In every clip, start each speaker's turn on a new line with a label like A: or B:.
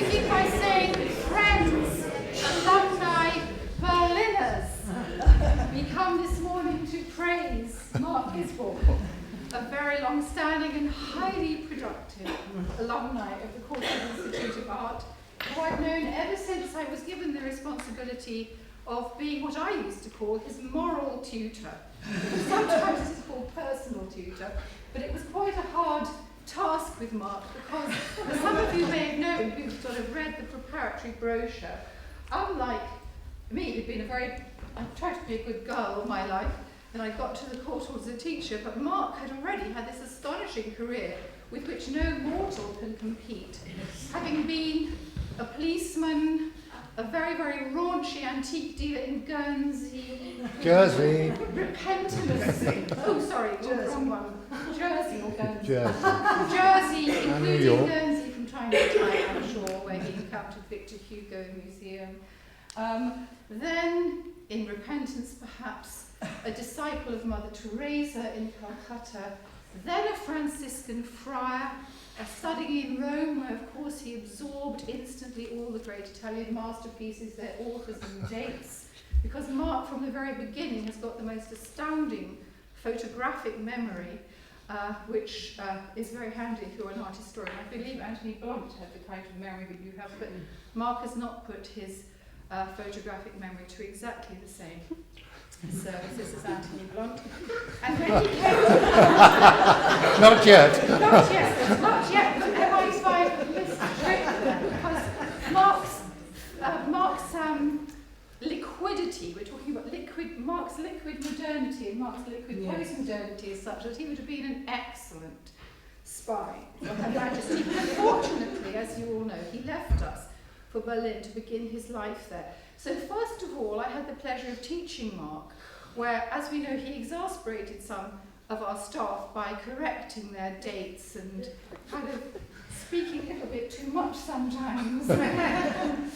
A: begin by saying, friends, alumni, Berliners, we come this morning to praise Mark Gisbourne, a very long-standing and highly productive alumni of the Courtauld Institute of Art, who I've known ever since I was given the responsibility of being what I used to call his moral tutor. Sometimes this is called personal tutor, but it was quite a hard task with Mark because, as some of you may have known who've sort of read the preparatory brochure, unlike me, who'd been I've tried to be a good girl all my life, and I got to the Courtauld as a teacher, but Mark had already had this astonishing career with which no mortal can compete, having been a policeman, a very, very raunchy antique dealer in Guernsey.
B: Jersey.
A: Repentant. Oh, sorry, Jersey. Wrong one. Jersey or Guernsey?
B: Jersey.
A: Jersey, including Guernsey from time to time, I'm sure, where he encountered Victor Hugo Museum. Then, in repentance perhaps, a disciple of Mother Teresa in Calcutta, then a Franciscan friar, studying in Rome, where of course he absorbed instantly all the great Italian masterpieces, their authors and dates, because Mark from the very beginning has got the most astounding photographic memory, which is very handy if you're an art historian. I believe Anthony Blunt had the kind of memory that you have, but Mark has not put his photographic memory to exactly the same. So this is Anthony Blunt. And when he came
B: Not yet.
A: Not yet, but MI5 missed a trick there, because Mark's liquidity, we're talking about Mark's liquid modernity and Mark's liquid post-modernity is such that he would have been an excellent spy for Her Majesty. Unfortunately, as you all know, he left us for Berlin to begin his life there. So first of all, I had the pleasure of teaching Mark, where, as we know, he exasperated some of our staff by correcting their dates and kind of speaking a little bit too much sometimes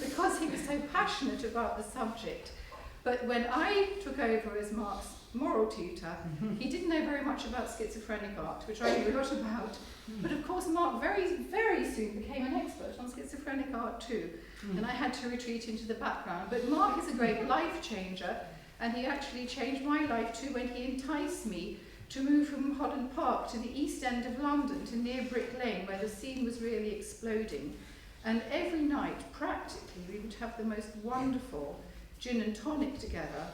A: because he was so passionate about the subject. But when I took over as Mark's moral tutor, he didn't know very much about schizophrenic art, which I knew a lot about. But of course, Mark very, very soon became an expert on schizophrenic art too. And I had to retreat into the background. But Mark is a great life changer, and he actually changed my life too when he enticed me to move from Holland Park to the east end of London, to near Brick Lane, where the scene was really exploding. And every night, practically, we would have the most wonderful gin and tonic together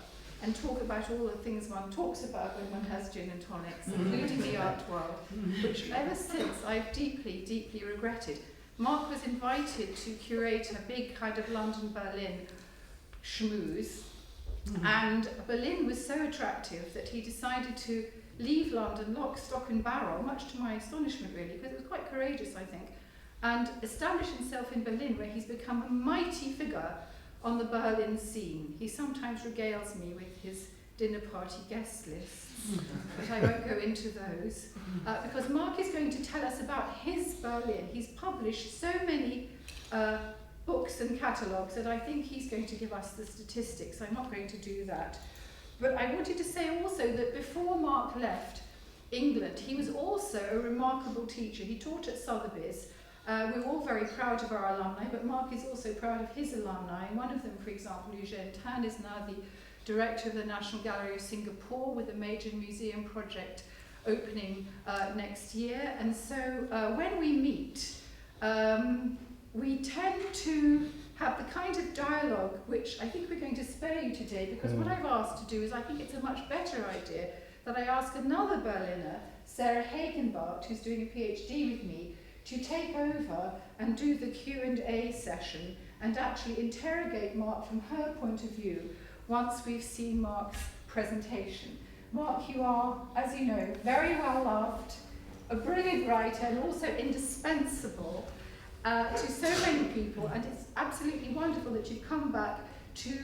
A: and talk about all the things one talks about when one has gin and tonics, including the art world, which ever since I've deeply, deeply regretted. Mark was invited to curate a big kind of London-Berlin schmooze, and Berlin was so attractive that he decided to leave London lock, stock and barrel, much to my astonishment really, because it was quite courageous, I think, and establish himself in Berlin, where he's become a mighty figure on the Berlin scene. He sometimes regales me with his dinner party guest lists, but I won't go into those, because Mark is going to tell us about his Berlin. He's published so many books and catalogues that I think he's going to give us the statistics. I'm not going to do that. But I wanted to say also that before Mark left England, he was also a remarkable teacher. He taught at Sotheby's. We're all very proud of our alumni, but Mark is also proud of his alumni. And one of them, for example, Eugène Tan, is now the director of the National Gallery of Singapore, with a major museum project opening next year. And so when we meet, we tend to have the kind of dialogue which I think we're going to spare you today, because what I've asked to do is, I think it's a much better idea that I ask another Berliner, Sarah Hagenbart, who's doing a PhD with me, to take over and do the Q&A session and actually interrogate Mark from her point of view once we've seen Mark's presentation. Mark, you are, as you know, very well loved, a brilliant writer, and also indispensable to so many people, and it's absolutely wonderful that you've come back to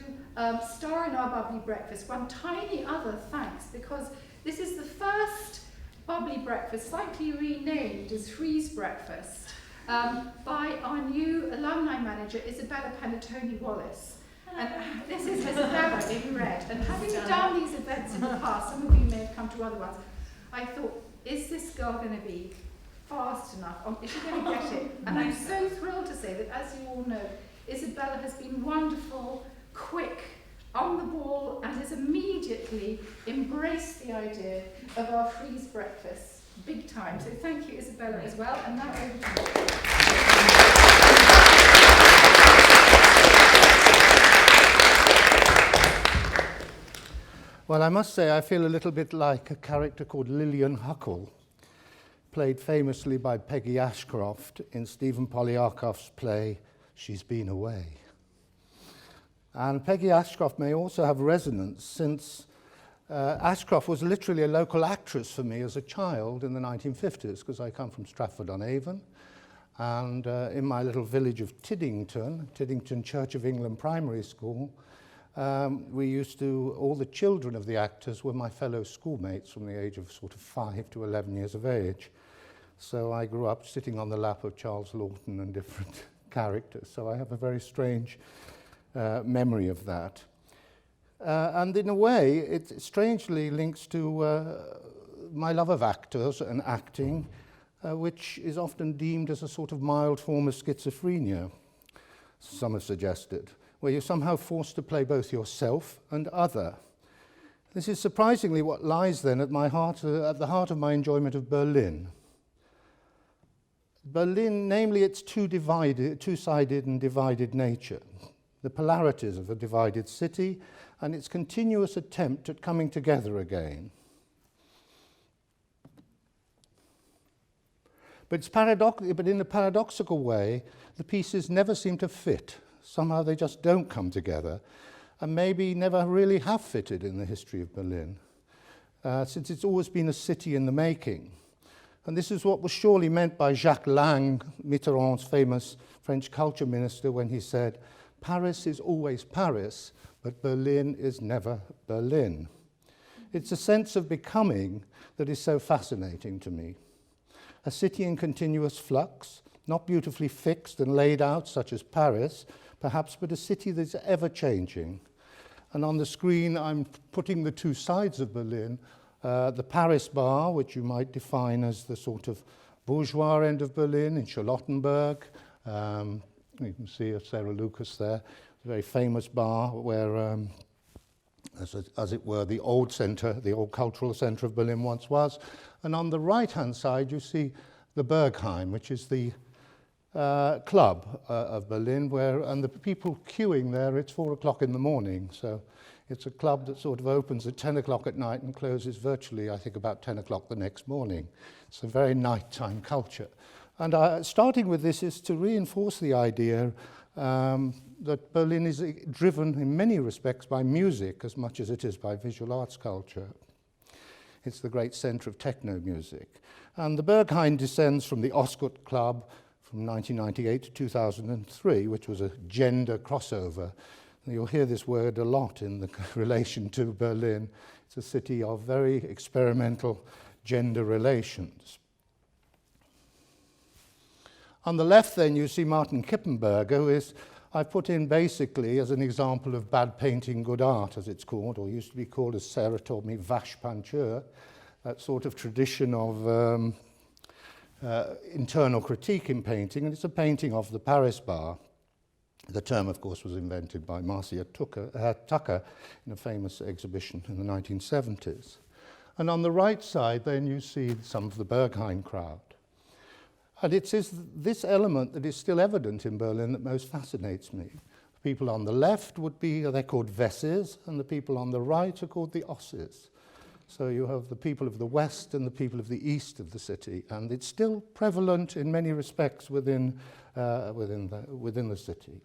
A: star in our Bubbly Breakfast. One tiny other thanks, because this is the first Bubbly Breakfast, slightly renamed as Frieze Breakfast, by our new alumni manager, Isabella Panettone Wallace. And this is Isabella in red. And having done these events in the past, some of you may have come to other ones, I thought, is this girl going to be fast enough? Is she going to get it? And I'm so thrilled to say that, as you all know, Isabella has been wonderful, quick, on the ball, and has immediately embraced the idea of our Frieze breakfast, big time. So thank you, Isabella, as well. And now over to you.
B: Well, I must say I feel a little bit like a character called Lillian Huckle, played famously by Peggy Ashcroft in Stephen Poliakov's play She's Been Away. And Peggy Ashcroft may also have resonance, since Ashcroft was literally a local actress for me as a child in the 1950s, because I come from Stratford-on-Avon, and in my little village of Tiddington Church of England Primary School, we used to, all the children of the actors were my fellow schoolmates from the age of sort of 5 to 11 years of age. So I grew up sitting on the lap of Charles Laughton and different characters. So I have a very strange memory of that. And in a way, it strangely links to my love of actors and acting, which is often deemed as a sort of mild form of schizophrenia, some have suggested, where you're somehow forced to play both yourself and other. This is surprisingly what lies then at the heart of my enjoyment of Berlin. Berlin, namely its two-sided and divided nature, the polarities of a divided city, and its continuous attempt at coming together again. But in a paradoxical way, the pieces never seem to fit. Somehow they just don't come together, and maybe never really have fitted in the history of Berlin, since it's always been a city in the making. And this is what was surely meant by Jacques Lang, Mitterrand's famous French culture minister, when he said, "Paris is always Paris, but Berlin is never Berlin." It's a sense of becoming that is so fascinating to me. A city in continuous flux, not beautifully fixed and laid out such as Paris, perhaps, but a city that's ever-changing. And on the screen, I'm putting the two sides of Berlin, the Paris bar, which you might define as the sort of bourgeois end of Berlin in Charlottenburg. You can see Sarah Lucas there, a very famous bar where, as it were, the old center, the old cultural center of Berlin once was. And on the right-hand side, you see the Bergheim, which is the club of Berlin, and the people queuing there, it's 4 o'clock in the morning. So it's a club that sort of opens at 10 o'clock at night and closes virtually, I think, about 10 o'clock the next morning. It's a very nighttime culture. And starting with this is to reinforce the idea that Berlin is driven in many respects by music as much as it is by visual arts culture. It's the great center of techno music. And the Bergheim descends from the Osgood Club from 1998 to 2003, which was a gender crossover. And you'll hear this word a lot in the relation to Berlin. It's a city of very experimental gender relations. On the left then you see Martin Kippenberger, who is, I've put in basically as an example of bad painting, good art, as it's called, or used to be called, as Sarah told me, vache peinture, that sort of tradition of internal critique in painting, and it's a painting of the Paris bar. The term, of course, was invented by Marcia Tucker in a famous exhibition in the 1970s. And on the right side, then, you see some of the Bergheim crowd. And it is this element that is still evident in Berlin that most fascinates me. The people on the left they're called Wesses, and the people on the right are called the Osses. So you have the people of the west and the people of the east of the city, and it's still prevalent in many respects within the city.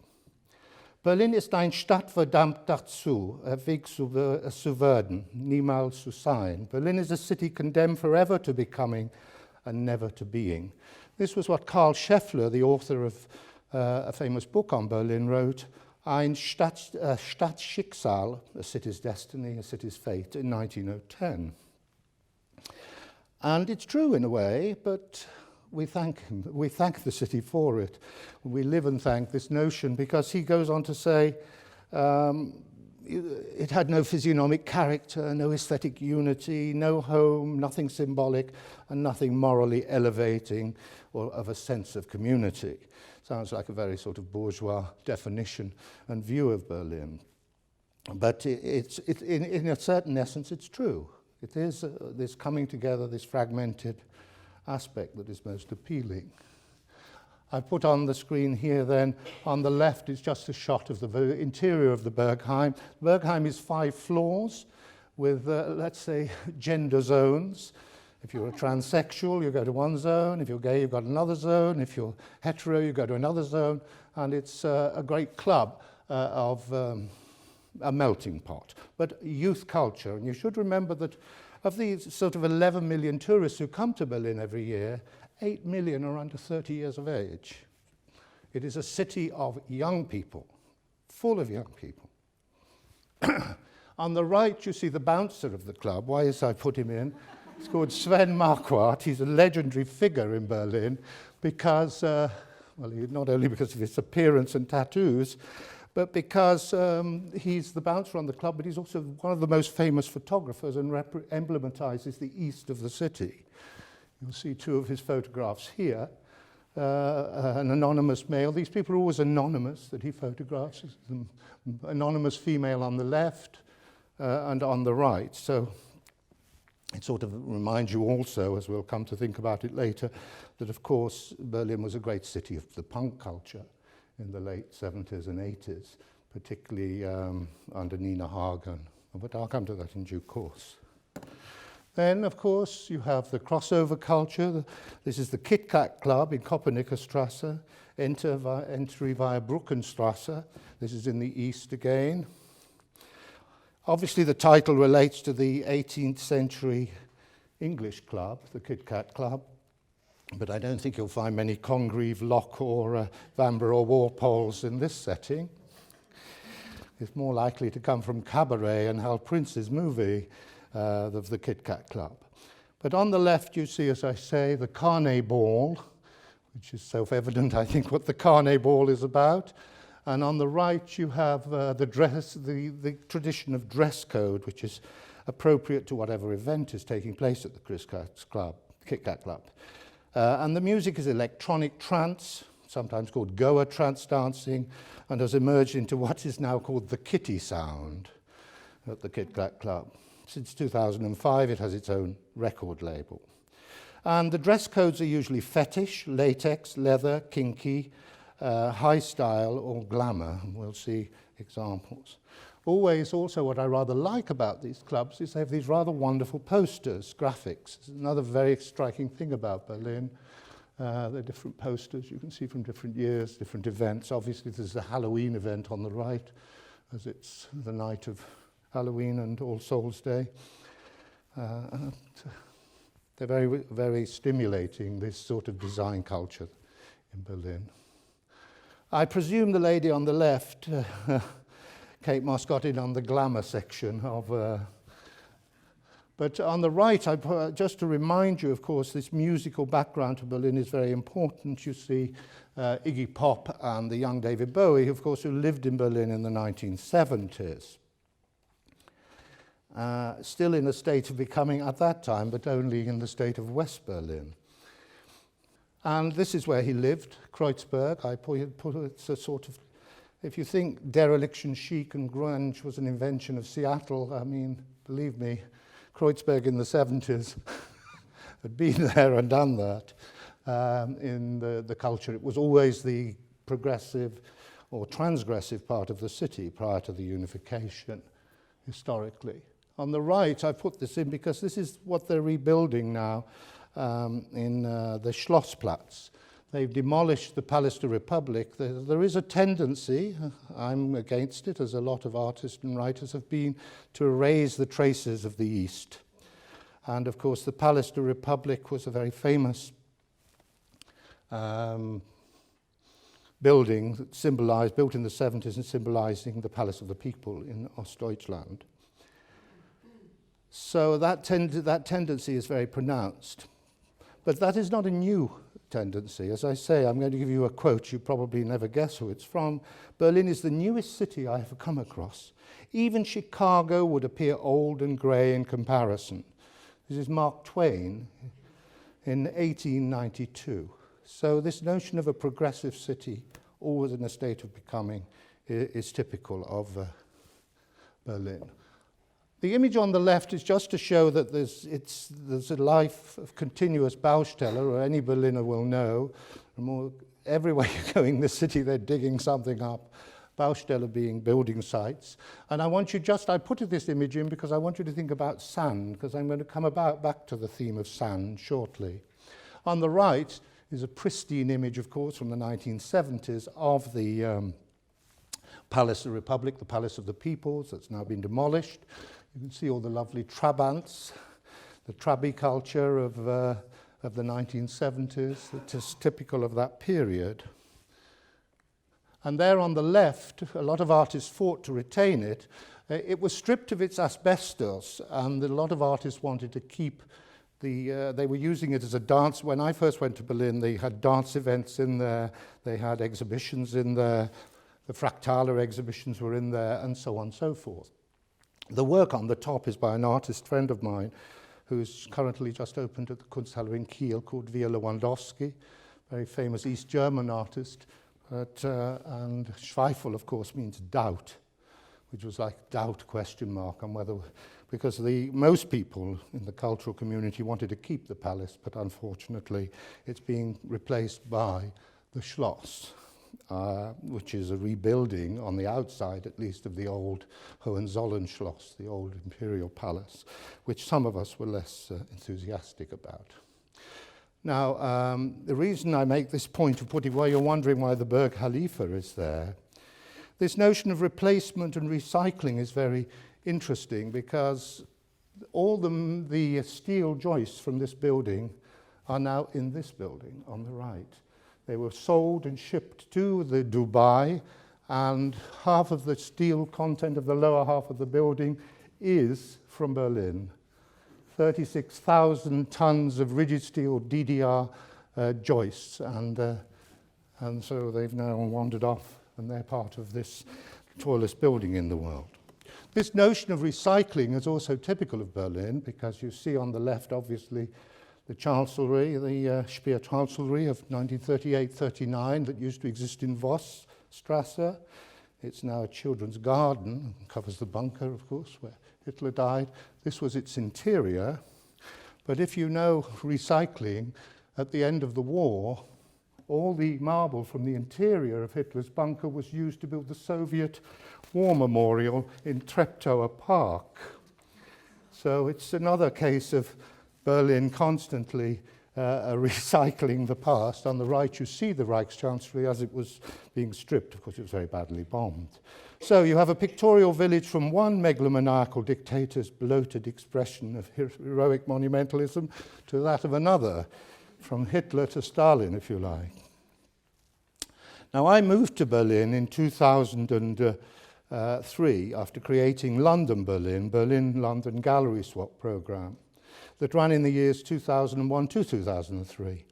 B: Berlin ist eine Stadt verdammt dazu, Weg zu werden, niemals zu sein. Berlin is a city condemned forever to becoming and never to being. This was what Karl Scheffler, the author of a famous book on Berlin, wrote, Ein Stadtschicksal, a city's destiny, a city's fate, in 1910. And it's true in a way, but we thank him. We thank the city for it. We live and thank this notion, because he goes on to say, it had no physiognomic character, no aesthetic unity, no home, nothing symbolic, and nothing morally elevating or of a sense of community. Sounds like a very sort of bourgeois definition and view of Berlin. But in a certain essence, it's true. It is this coming together, this fragmented aspect that is most appealing. I put on the screen here then, on the left is just a shot of the interior of the Bergheim. Bergheim is 5 floors with, let's say, gender zones. If you're a transsexual, you go to one zone. If you're gay, you've got another zone. If you're hetero, you go to another zone. And it's a great club of a melting pot. But youth culture, and you should remember that of these sort of 11 million tourists who come to Berlin every year, 8 million are under 30 years of age. It is a city of young people, full of young people. On the right, you see the bouncer of the club. Why is I put him in? It's called Sven Marquardt. He's a legendary figure in Berlin because, well, not only because of his appearance and tattoos, but because he's the bouncer on the club, but he's also one of the most famous photographers and emblematizes the east of the city. You'll see 2 of his photographs here. An anonymous male. These people are always anonymous that he photographs. Anonymous female on the left and on the right. So it sort of reminds you also, as we'll come to think about it later, that of course Berlin was a great city of the punk culture in the late 70s and 80s, particularly under Nina Hagen. But I'll come to that in due course. Then, of course, you have the crossover culture. This is the Kit Kat Club in Kopenicker entry via Bruckenstrasse. This is in the east again. Obviously, the title relates to the 18th century English club, the Kit Kat Club. But I don't think you'll find many Congreve, Locke, or Vanbrugh or Walpoles in this setting. It's more likely to come from Cabaret and Hal Prince's movie of the Kit Kat Club. But on the left, you see, as I say, the Carnet Ball, which is self-evident, I think, what the Carnet Ball is about. And on the right, you have the tradition of dress code, which is appropriate to whatever event is taking place at the Kit Kat Club. And the music is electronic trance, sometimes called Goa trance dancing, and has emerged into what is now called the Kitty sound at the Kit Kat Club. Since 2005, it has its own record label. And the dress codes are usually fetish, latex, leather, kinky, high style, or glamour. We'll see examples. Always also what I rather like about these clubs is they have these rather wonderful posters, graphics. It's another very striking thing about Berlin. The different posters you can see from different years, different events. Obviously, there's a Halloween event on the right, as it's the night of Halloween and All Souls Day. And they're very, very stimulating, this sort of design culture in Berlin. I presume the lady on the left, Kate Moss, got in on the glamour section of... But on the right, just to remind you, of course, this musical background to Berlin is very important. You see Iggy Pop and the young David Bowie, of course, who lived in Berlin in the 1970s. Still in a state of becoming, at that time, but only in the state of West Berlin. And this is where he lived, Kreuzberg. I put it's a sort of, if you think dereliction, chic and grunge was an invention of Seattle, I mean, believe me, Kreuzberg in the 70s had been there and done that in the culture. It was always the progressive or transgressive part of the city prior to the unification, historically. On the right, I put this in because this is what they're rebuilding now in the Schlossplatz. They've demolished the Palace de Republic. There is a tendency, I'm against it, as a lot of artists and writers have been, to erase the traces of the East. And of course, the Palace de Republic was a very famous building that symbolized, built in the 70s and symbolizing the Palace of the People in Ostdeutschland. So that tendency is very pronounced. But that is not a new tendency. As I say, I'm going to give you a quote. You probably never guess who it's from. Berlin is the newest city I have come across. Even Chicago would appear old and grey in comparison. This is Mark Twain in 1892. So this notion of a progressive city, always in a state of becoming, is typical of Berlin. The image on the left is just to show that there's a life of continuous Baustelle, or any Berliner will know. Everywhere you're going in the city, they're digging something up. Baustelle being building sites. And I put this image in because I want you to think about sand, because I'm going to come back to the theme of sand shortly. On the right is a pristine image, of course, from the 1970s of the Palace of the Republic, the Palace of the Peoples, that's now been demolished. You can see all the lovely trabants, the trabby culture of the 1970s. It is typical of that period. And there on the left, a lot of artists fought to retain it. It was stripped of its asbestos, and a lot of artists wanted to keep they were using it as a dance. When I first went to Berlin, they had dance events in there, they had exhibitions in there, the Fractaler exhibitions were in there, and so on and so forth. The work on the top is by an artist friend of mine who's currently just opened at the Kunsthalle in Kiel, called Via Lewandowski, very famous East German artist. And Zweifel, of course, means doubt, which was like doubt question mark on whether, because most people in the cultural community wanted to keep the palace, but unfortunately it's being replaced by the Schloss, which is a rebuilding on the outside, at least, of the old Hohenzollern-Schloss, the old imperial palace, which some of us were less enthusiastic about. Now, the reason I make this point of putting, while you're wondering why the Burj Khalifa is there, this notion of replacement and recycling is very interesting, because all the steel joists from this building are now in this building on the right. They were sold and shipped to the Dubai, and half of the steel content of the lower half of the building is from Berlin. 36,000 tons of rigid steel DDR joists, and so they've now wandered off, and they're part of this tallest building in the world. This notion of recycling is also typical of Berlin, because you see on the left, obviously, the Chancellery, the Speer Chancellery of 1938-39 that used to exist in Vossstrasse. It's now a children's garden, covers the bunker, of course, where Hitler died. This was its interior. But if you know recycling, at the end of the war, all the marble from the interior of Hitler's bunker was used to build the Soviet War Memorial in Treptower Park. So it's another case of Berlin constantly recycling the past. On the right, you see the Reichschancellery as it was being stripped. Of course, it was very badly bombed. So you have a pictorial village from one megalomaniacal dictator's bloated expression of heroic monumentalism to that of another, from Hitler to Stalin, if you like. Now, I moved to Berlin in 2003 after creating Berlin-London Gallery Swap program that ran in the years 2001 to 2003.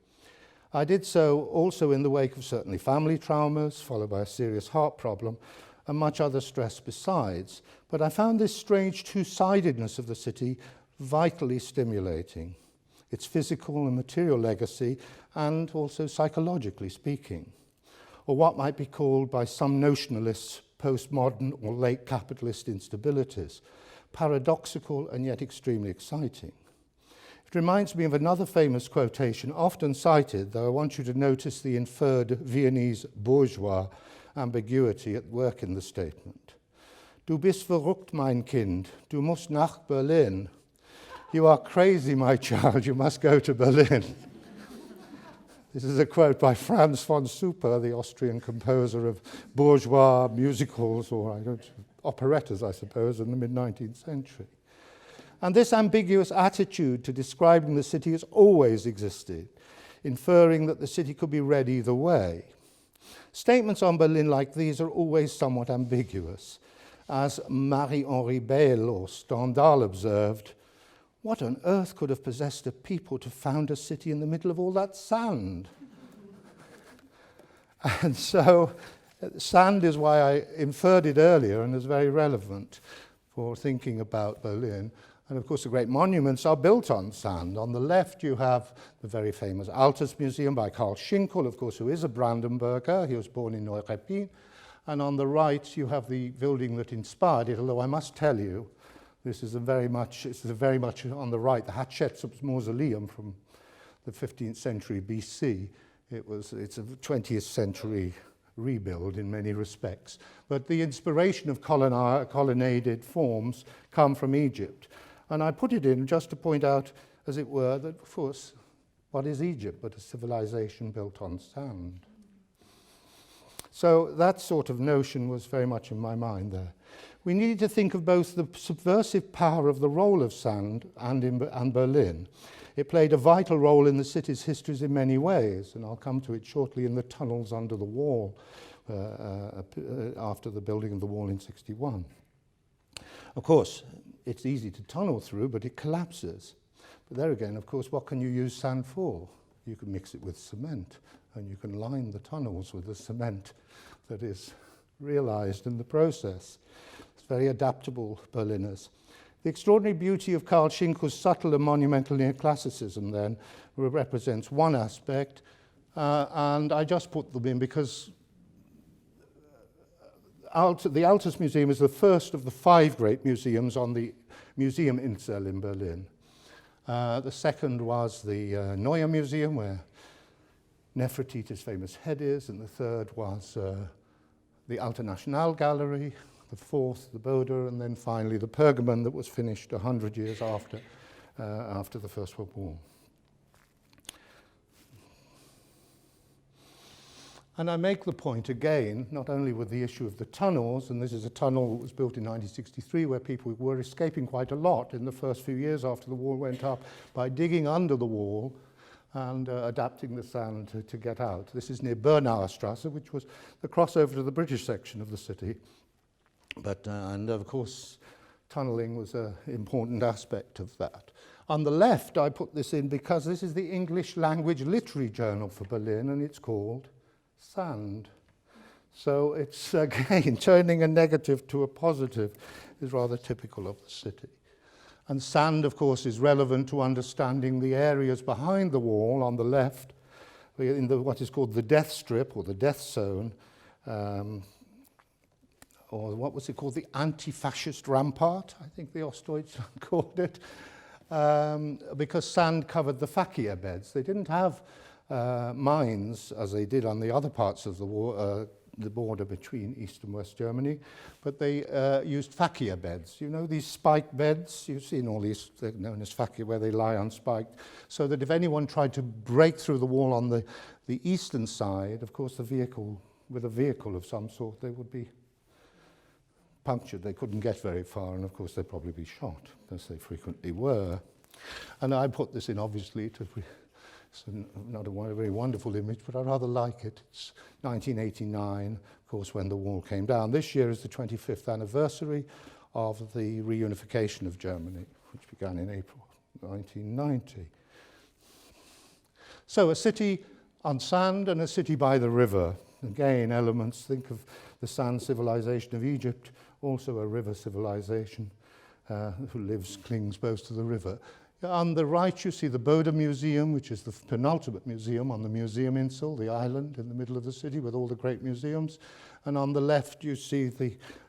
B: I did so also in the wake of certainly family traumas, followed by a serious heart problem, and much other stress besides. But I found this strange two-sidedness of the city vitally stimulating, its physical and material legacy, and also psychologically speaking, or what might be called by some notionalists postmodern or late capitalist instabilities, paradoxical and yet extremely exciting. It reminds me of another famous quotation, often cited, though I want you to notice the inferred Viennese bourgeois ambiguity at work in the statement. Du bist verrückt, mein Kind. Du musst nach Berlin. You are crazy, my child. You must go to Berlin. This is a quote by Franz von Super, the Austrian composer of bourgeois musicals, or operettas, I suppose, in the mid-19th century. And this ambiguous attitude to describing the city has always existed, inferring that the city could be read either way. Statements on Berlin like these are always somewhat ambiguous. As Marie-Henri Beyle or Stendhal observed, what on earth could have possessed a people to found a city in the middle of all that sand? And so sand is why I inferred it earlier and is very relevant for thinking about Berlin. And of course, the great monuments are built on sand. On the left, you have the very famous Altes Museum by Karl Schinkel, of course, who is a Brandenburger. He was born in Neuruppin. And on the right, you have the building that inspired it, although I must tell you, this is very much on the right, the Hatshepsut's Mausoleum from the 15th century BC. It's a 20th century rebuild in many respects. But the inspiration of colonnaded forms come from Egypt. And I put it in just to point out, as it were, that, of course, what is Egypt but a civilization built on sand? So that sort of notion was very much in my mind there. We needed to think of both the subversive power of the role of sand and Berlin. It played a vital role in the city's histories in many ways, and I'll come to it shortly in the tunnels under the wall after the building of the wall in 1961. Of course, it's easy to tunnel through, but it collapses. But there again, of course, what can you use sand for? You can mix it with cement, and you can line the tunnels with the cement that is realized in the process. It's very adaptable, Berliners. The extraordinary beauty of Karl Schinkel's subtle and monumental neoclassicism then represents one aspect, and I just put them in because the Altes Museum is the first of the 5 great museums on the Museum Insel in Berlin. The second was the Neue Museum, where Nefertiti's famous head is, and the third was the Alte National Gallery, the fourth, the Bode, and then finally the Pergamon that was finished 100 years after the First World War. And I make the point again, not only with the issue of the tunnels, and this is a tunnel that was built in 1963 where people were escaping quite a lot in the first few years after the wall went up by digging under the wall and adapting the sand to get out. This is near Bernauer Strasse, which was the crossover to the British section of the city. But, and of course, tunneling was an important aspect of that. On the left, I put this in because this is the English language literary journal for Berlin, and it's called Sand. So it's, again, turning a negative to a positive is rather typical of the city. And sand, of course, is relevant to understanding the areas behind the wall on the left, in what is called the death strip, or the death zone, or what was it called, the anti-fascist rampart, I think the Ostdeutsch called it, because sand covered the fakia beds. They didn't have mines, as they did on the other parts of the war, the border between East and West Germany, but they used fakia beds. You know, these spiked beds, you've seen all these, they're known as fakia, where they lie unspiked, so that if anyone tried to break through the wall on the eastern side, of course, with a vehicle of some sort, they would be punctured. They couldn't get very far, and of course, they'd probably be shot, as they frequently were. And I put this in, obviously, it's not a very wonderful image, but I rather like it. It's 1989, of course, when the wall came down. This year is the 25th anniversary of the reunification of Germany, which began in April 1990. So a city on sand and a city by the river. Again, elements, think of the sand civilization of Egypt, also a river civilization who clings both to the river. On the right, you see the Bode Museum, which is the penultimate museum on the Museum Insel, the island in the middle of the city with all the great museums. And on the left, you see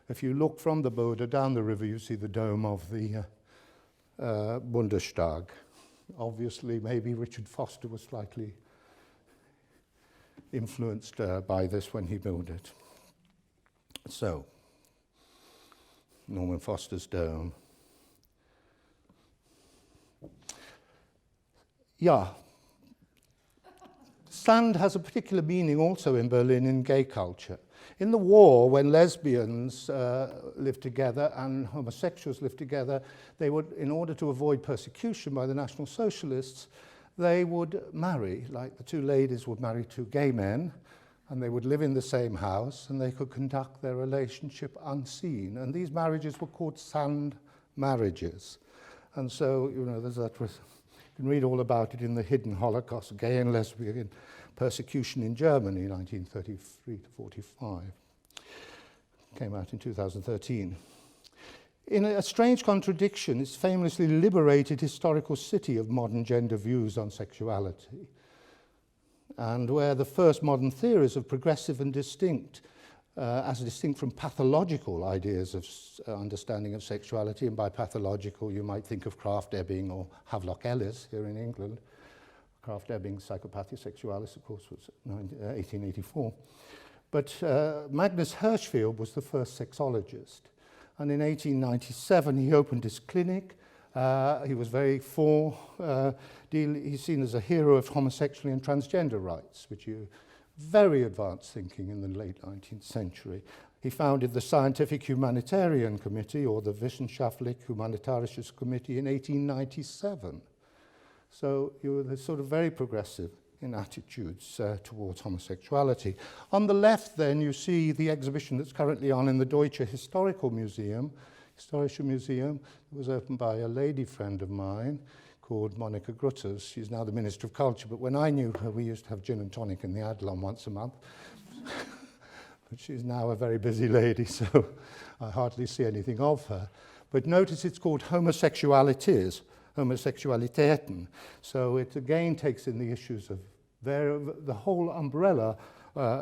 B: if you look from the Bode down the river, you see the dome of the Bundestag. Obviously, maybe Richard Foster was slightly influenced by this when he built it. So, Norman Foster's dome. Yeah. Sand has a particular meaning also in Berlin in gay culture. In the war, when lesbians lived together and homosexuals lived together, they would, in order to avoid persecution by the National Socialists, they would marry, like the two ladies would marry two gay men, and they would live in the same house, and they could conduct their relationship unseen. And these marriages were called sand marriages. And so, you know, there's that. You can read all about it in The Hidden Holocaust, Gay and Lesbian Persecution in Germany, 1933 to 45. Came out in 2013. In a strange contradiction, it's famously liberated historical city of modern gender views on sexuality, and where the first modern theories of progressive and distinct, as distinct from pathological ideas of understanding of sexuality, and by pathological you might think of Krafft-Ebing or Havelock Ellis here in England. Krafft-Ebing's Psychopathia Sexualis, of course, was 1884. But Magnus Hirschfeld was the first sexologist. And in 1897, he opened his clinic. He was very he's seen as a hero of homosexual and transgender rights, which is very advanced thinking in the late 19th century. He founded the Scientific Humanitarian Committee, or the Wissenschaftlich Humanitarisches Committee, in 1897. So you were sort of very progressive in attitudes towards homosexuality. On the left, then, you see the exhibition that's currently on in the Deutsche Historisches Museum. It was opened by a lady friend of mine called Monica Grutters. She's now the Minister of Culture, but when I knew her, we used to have gin and tonic in the Adlon once a month. But she's now a very busy lady, so I hardly see anything of her. But notice it's called Homosexualities, Homosexualitäten. So it again takes in the issues of the whole umbrella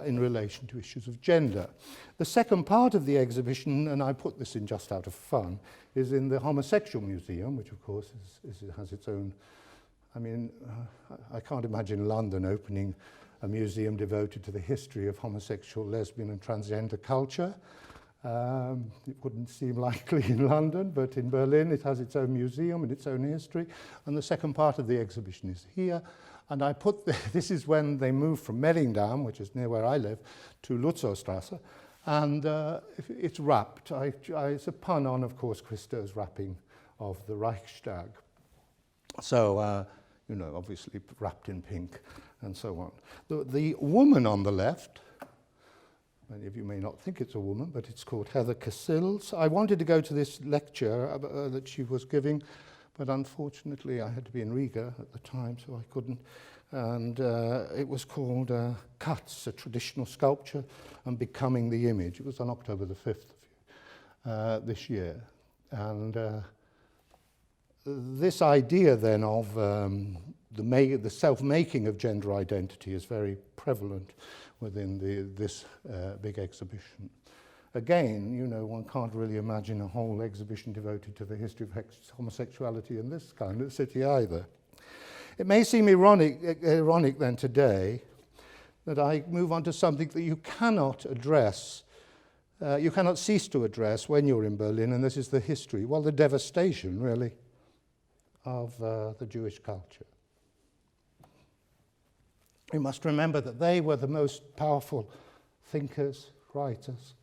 B: in relation to issues of gender. The second part of the exhibition, and I put this in just out of fun, is in the Homosexual Museum, which of course has its own. I mean, I can't imagine London opening a museum devoted to the history of homosexual, lesbian and transgender culture. It wouldn't seem likely in London, but in Berlin it has its own museum and its own history. And the second part of the exhibition is here. And I put this is when they moved from Mellingdam, which is near where I live, to Lutzowstrasse. And it's wrapped. It's a pun on, of course, Christo's wrapping of the Reichstag. So, you know, obviously wrapped in pink and so on. The woman on the left, many of you may not think it's a woman, but it's called Heather Casillas. I wanted to go to this lecture that she was giving, but unfortunately I had to be in Riga at the time, so I couldn't. And it was called Cuts, a Traditional Sculpture and Becoming the Image. It was on October the 5th this year. And this idea then of the self-making of gender identity is very prevalent within this big exhibition. Again, you know, one can't really imagine a whole exhibition devoted to the history of homosexuality in this kind of city either. It may seem ironic then today that I move on to something that you cannot address, you cannot cease to address when you're in Berlin, and this is the history, well, the devastation, really, of the Jewish culture. You must remember that they were the most powerful thinkers, writers.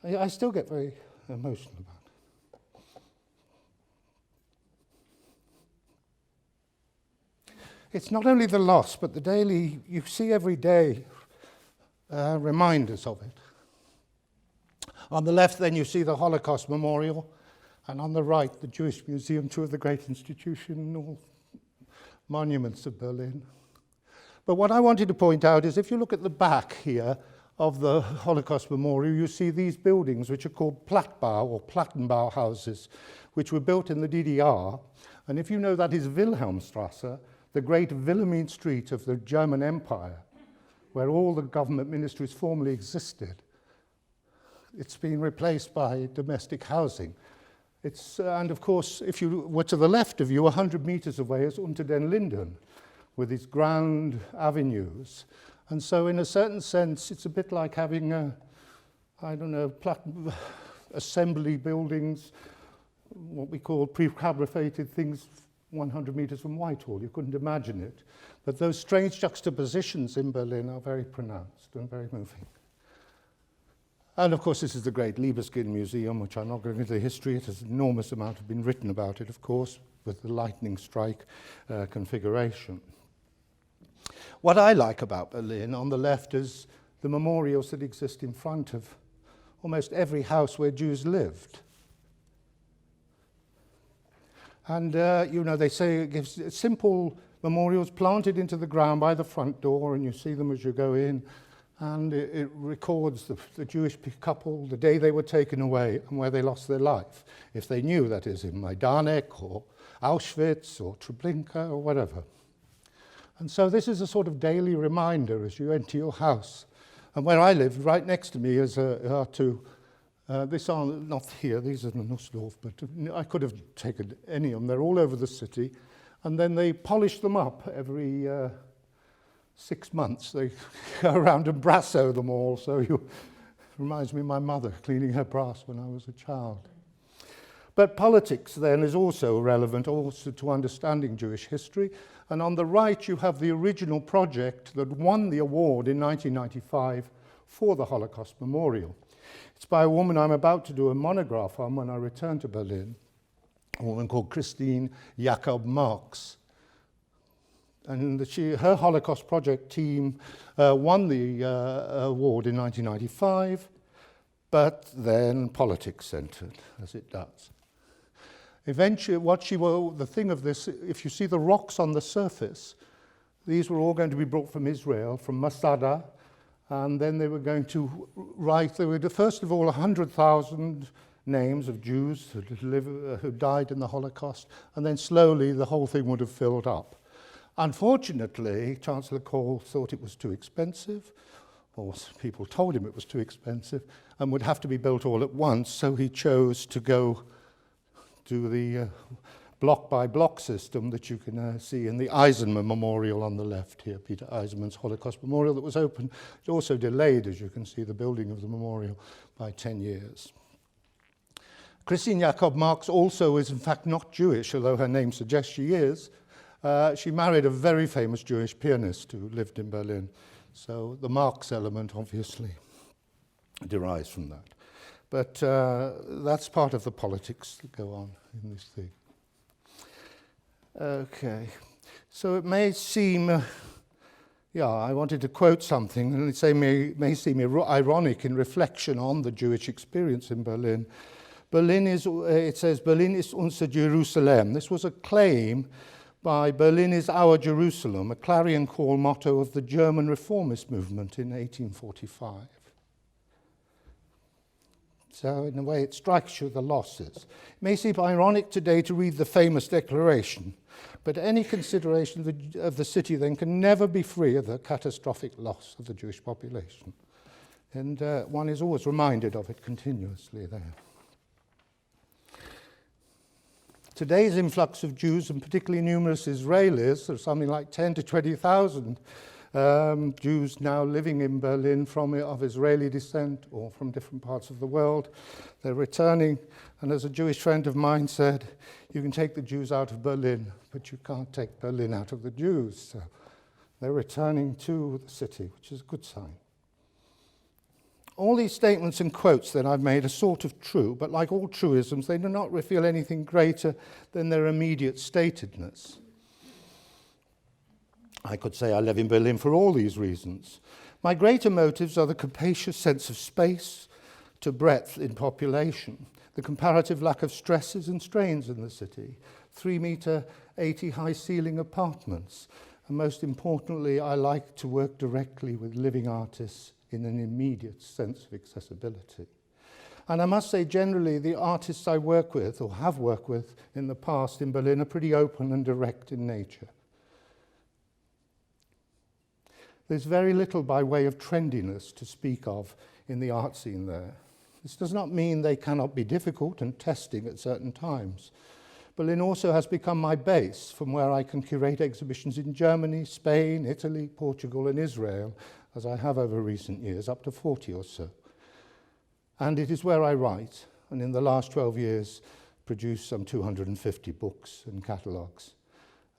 B: I still get very emotional about it. It's not only the loss, but the daily, you see every day reminders of it. On the left, then, you see the Holocaust Memorial, and on the right, the Jewish Museum, two of the great institutional monuments of Berlin. But what I wanted to point out is if you look at the back here of the Holocaust Memorial, you see these buildings, which are called Plattbau or Plattenbau houses, which were built in the DDR. And if you know, that is Wilhelmstrasse, the great Wilhelmine street of the German Empire, where all the government ministries formerly existed. It's been replaced by domestic housing. And of course, if you were to the left of you, 100 meters away is Unter den Linden, with its grand avenues. And so in a certain sense, it's a bit like having, I don't know, assembly buildings, what we call prefabricated things 100 meters from Whitehall. You couldn't imagine it. But those strange juxtapositions in Berlin are very pronounced and very moving. And of course, this is the great Libeskind Museum, which I'm not going into the history. It has an enormous amount been written about it, of course, with the lightning strike configuration. What I like about Berlin, on the left, is the memorials that exist in front of almost every house where Jews lived. And, you know, they say it gives simple memorials planted into the ground by the front door, and you see them as you go in, and it records the Jewish couple, the day they were taken away and where they lost their life, if they knew, that is, in Majdanek or Auschwitz or Treblinka or whatever. And so this is a sort of daily reminder as you enter your house. And where I live, right next to me, is these are not here, these are in Nussdorf, but I could have taken any of them. They're all over the city. And then they polish them up every 6 months. They go around and brasso them all. So it reminds me of my mother cleaning her brass when I was a child. But politics then is also relevant also to understanding Jewish history. And on the right you have the original project that won the award in 1995 for the Holocaust Memorial. It's by a woman I'm about to do a monograph on when I return to Berlin, a woman called Christine Jakob Marx. And her Holocaust Project team won the award in 1995, but then politics entered, as it does. Eventually, the thing of this, if you see the rocks on the surface, these were all going to be brought from Israel, from Masada, and then they were going to write, there were first of all 100,000 names of Jews who died in the Holocaust, and then slowly the whole thing would have filled up. Unfortunately, Chancellor Kohl thought it was too expensive, or people told him it was too expensive, and would have to be built all at once, so he chose to go to the block-by-block system that you can see in the Eisenman Memorial on the left here, Peter Eisenman's Holocaust Memorial that was open. It also delayed, as you can see, the building of the memorial by 10 years. Christine Jakob Marx also is in fact not Jewish, although her name suggests she is. She married a very famous Jewish pianist who lived in Berlin. So the Marx element obviously derives from that. But that's part of the politics that go on in this thing. Okay, so it may seem, I wanted to quote something, and it may seem ironic in reflection on the Jewish experience in Berlin. It says, Berlin ist unser Jerusalem. This was a claim by Berlin is our Jerusalem, a clarion call motto of the German reformist movement in 1845. So in a way it strikes you the losses. It may seem ironic today to read the famous declaration, but any consideration of the city then can never be free of the catastrophic loss of the Jewish population. And one is always reminded of it continuously there. Today's influx of Jews, and particularly numerous Israelis, there's something like 10 to 20,000 Jews now living in Berlin of Israeli descent or from different parts of the world. They're returning, and as a Jewish friend of mine said, you can take the Jews out of Berlin, but you can't take Berlin out of the Jews. So they're returning to the city, which is a good sign. All these statements and quotes that I've made are sort of true, but like all truisms, they do not reveal anything greater than their immediate statedness. I could say I live in Berlin for all these reasons. My greater motives are the capacious sense of space to breadth in population, the comparative lack of stresses and strains in the city, 3-meter, 80 high ceiling apartments, and most importantly, I like to work directly with living artists in an immediate sense of accessibility. And I must say, generally, the artists I work with, or have worked with in the past in Berlin, are pretty open and direct in nature. There's very little by way of trendiness to speak of in the art scene there. This does not mean they cannot be difficult and testing at certain times. Berlin also has become my base from where I can curate exhibitions in Germany, Spain, Italy, Portugal, and Israel, as I have over recent years, up to 40 or so. And it is where I write, and in the last 12 years, produced some 250 books and catalogues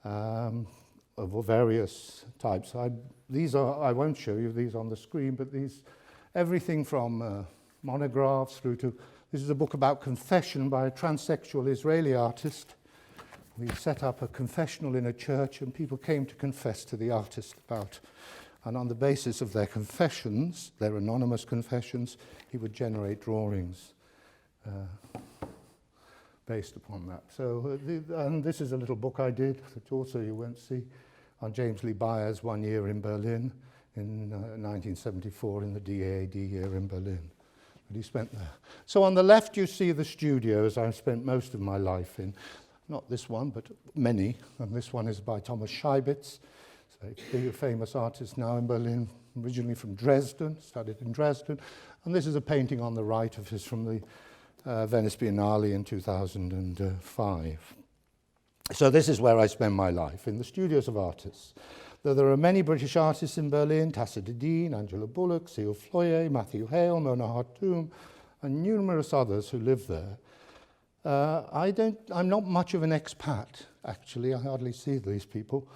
B: of various types. I won't show you these on the screen, but everything from monographs through to, this is a book about confession by a transsexual Israeli artist. We set up a confessional in a church, and people came to confess to the artist and on the basis of their confessions, their anonymous confessions, he would generate drawings based upon that. So, and this is a little book I did, that also you won't see. on James Lee Byers' 1 year in Berlin in 1974, in the DAAD year in Berlin. But he spent there. So on the left you see the studios I've spent most of my life in. Not this one, but many. And this one is by Thomas Scheib, a big famous artist now in Berlin, originally from Dresden, studied in Dresden. And this is a painting on the right of his from the Venice Biennale in 2005. So this is where I spend my life, in the studios of artists. Though there are many British artists in Berlin, Tassa Dedean, Angela Bullock, Seal Floyer, Matthew Hale, Mona Hartoum, and numerous others who live there, I'm not much of an expat, actually. I hardly see these people.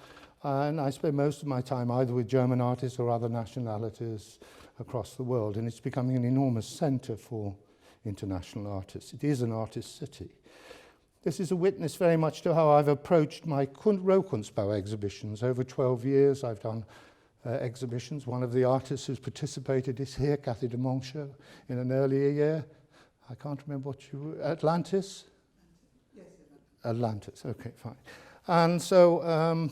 B: And I spend most of my time either with German artists or other nationalities across the world. And it's becoming an enormous centre for international artists. It is an artist city. This is a witness very much to how I've approached my Rohkunstbau exhibitions. Over 12 years I've done exhibitions. One of the artists who's participated is here, Cathy de Monchaux, in an earlier year. I can't remember what you... Atlantis? Yes, Atlantis, okay, fine. And so,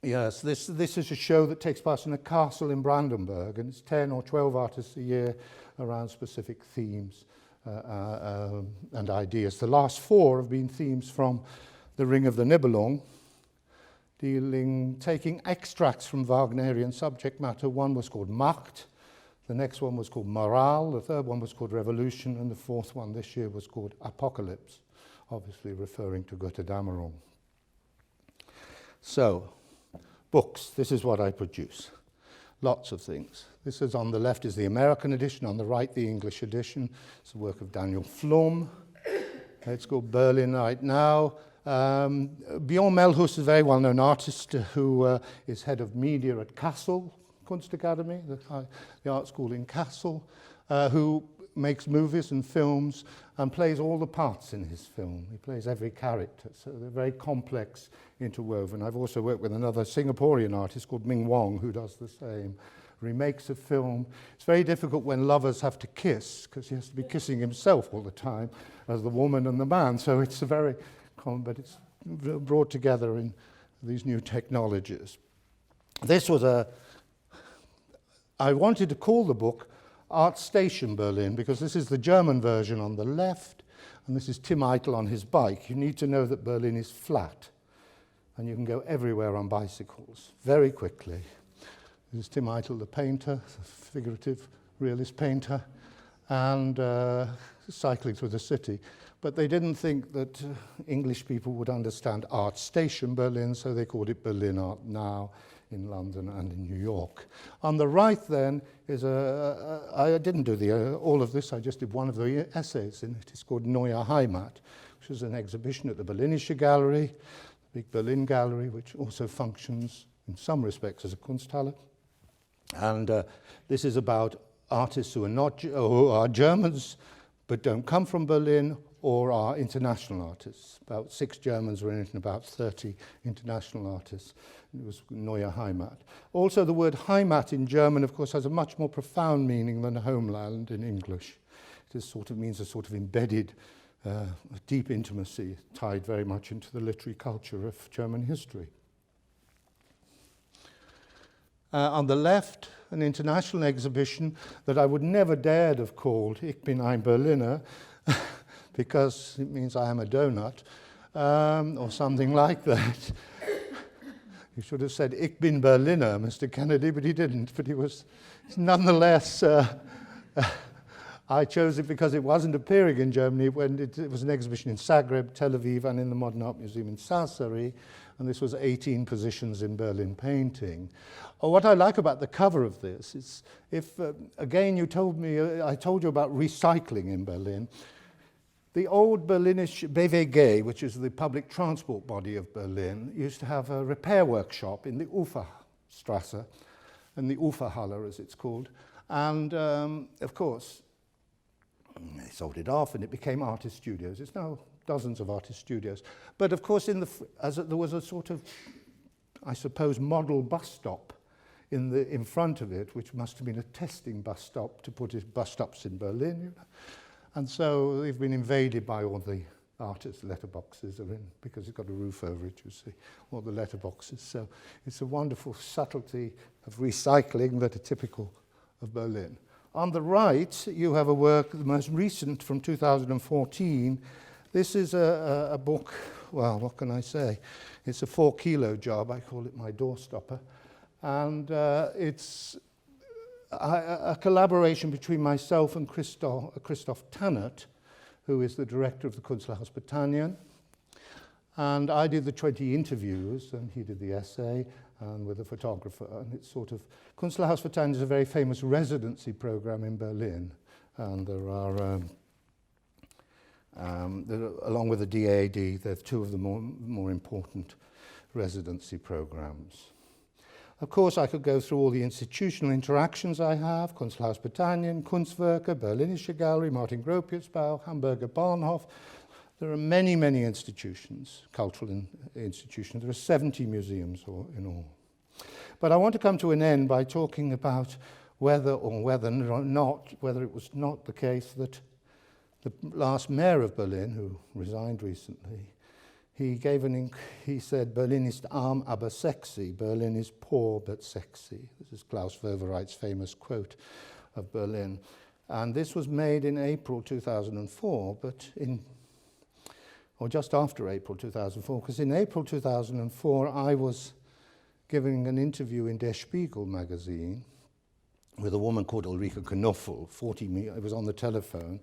B: yes, this is a show that takes place in a castle in Brandenburg, and it's 10 or 12 artists a year around specific themes and ideas. The last 4 have been themes from The Ring of the Nibelung, taking extracts from Wagnerian subject matter. One was called Macht, the next one was called Moral, the third one was called Revolution, and the fourth one this year was called Apocalypse, obviously referring to Götterdämmerung. So, books, this is what I produce. Lots of things. This is on the left is the American edition, on the right the English edition. It's the work of Daniel Flum. It's called Berlin Right Now. Bjorn Melhus is a very well-known artist who is head of media at Kassel Kunstakademie, the art school in Kassel, who makes movies and films and plays all the parts in his film. He plays every character, so they're very complex, interwoven. I've also worked with another Singaporean artist called Ming Wong, who does the same. Remakes a film. It's very difficult when lovers have to kiss, because he has to be kissing himself all the time, as the woman and the man, so it's a very common, but it's brought together in these new technologies. This was I wanted to call the book Art Station Berlin, because this is the German version on the left, and this is Tim Eitel on his bike. You need to know that Berlin is flat, and you can go everywhere on bicycles very quickly. This is Tim Eitel, the painter, the figurative realist painter, and cycling through the city. But they didn't think that English people would understand Art Station Berlin, so they called it Berlin Art Now in London and in New York. On the right then is I didn't do all of this, I just did one of the essays in it. It's called Neue Heimat, which is an exhibition at the Berlinische Gallery, the big Berlin Gallery, which also functions in some respects as a Kunsthalle. And this is about artists who are Germans but don't come from Berlin, or are international artists. About 6 Germans were in it and about 30 international artists. It was Neue Heimat. Also, the word Heimat in German, of course, has a much more profound meaning than homeland in English. It sort of means a sort of embedded, deep intimacy, tied very much into the literary culture of German history. On the left, an international exhibition that I would never dared have called Ich bin ein Berliner, because it means I am a donut, or something like that. He should have said, Ich bin Berliner, Mr. Kennedy, but he didn't. But nonetheless, I chose it because it wasn't appearing in Germany when it was an exhibition in Zagreb, Tel Aviv, and in the Modern Art Museum in Sassari, and this was 18 positions in Berlin painting. What I like about the cover of this is, if, again, I told you about recycling in Berlin. The old Berlinish BVG, which is the public transport body of Berlin, used to have a repair workshop in the Uferstrasse, in the Uferhalle, as it's called. And, of course, they sold it off and it became artist studios. It's now dozens of artist studios. But, of course, there was a sort of, I suppose, model bus stop in front of it, which must have been a testing bus stop to put bus stops in Berlin. You know? And so they've been invaded by all the artists' letterboxes are in, because it's got a roof over it, you see, all the letterboxes. So it's a wonderful subtlety of recycling that are typical of Berlin. On the right, you have a work, the most recent from 2014. This is a book, well, what can I say? It's a 4-kilo job. I call it my doorstopper. And it's a collaboration between myself and Christoph Tannert, who is the director of the Kunsthaus Britannien. And I did the 20 interviews, and he did the essay, and with a photographer. And it's sort of, Kunsthaus Britannien is a very famous residency program in Berlin. And there are, along with the DAAD, they're two of the more important residency programs. Of course, I could go through all the institutional interactions I have, Kunsthaus Britannien, Kunstwerke, Berlinische Gallery, Martin Gropiusbau, Hamburger Bahnhof. There are many, many institutions, cultural institutions. There are 70 museums in all. But I want to come to an end by talking about whether it was not the case that the last mayor of Berlin, who resigned recently, he said, Berlin ist arm, aber sexy. Berlin is poor, but sexy. This is Klaus Wowerite's famous quote of Berlin. And this was made in April 2004, or just after April 2004, because in April 2004, I was giving an interview in Der Spiegel magazine with a woman called Ulrike Knuffel, it was on the telephone.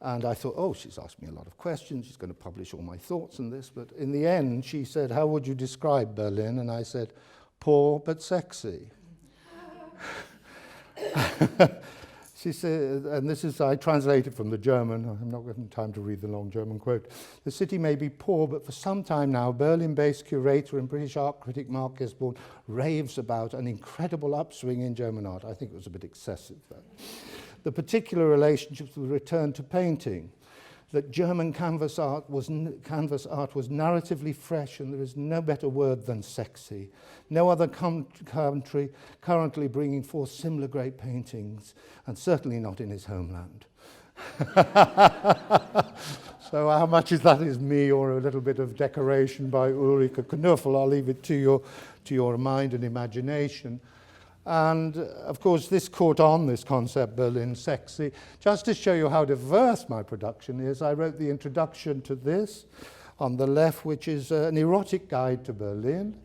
B: And I thought, oh, she's asked me a lot of questions. She's going to publish all my thoughts on this. But in the end, she said, how would you describe Berlin? And I said, poor but sexy. She said, and this is, I translated from the German. I'm not getting time to read the long German quote. The city may be poor, but for some time now, Berlin-based curator and British art critic Mark Gisbourne raves about an incredible upswing in German art. I think it was a bit excessive, though. The particular relationships with return to painting, that German canvas art was narratively fresh, and there is no better word than sexy. No other country currently bringing forth similar great paintings, and certainly not in his homeland. So how much is that is me or a little bit of decoration by Ulrike Knuffel? I'll leave it to your mind and imagination. And of course, this caught on, this concept, Berlin sexy. Just to show you how diverse my production is, I wrote the introduction to this on the left, which is an erotic guide to Berlin.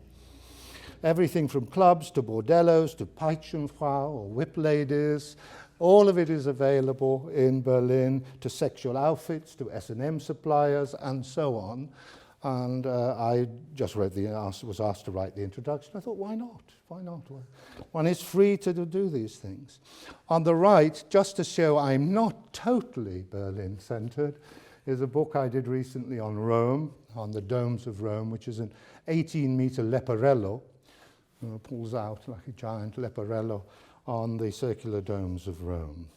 B: Everything from clubs to bordellos to Peitschenfrau or whip ladies. All of it is available in Berlin, to sexual outfits, to S&M suppliers, and so on. And I just was asked to write the introduction. I thought, why not? Why not? One is free to do these things. On the right, just to show I'm not totally Berlin-centered, is a book I did recently on Rome, on the domes of Rome, which is an 18-meter leporello. Pulls out like a giant leporello on the circular domes of Rome.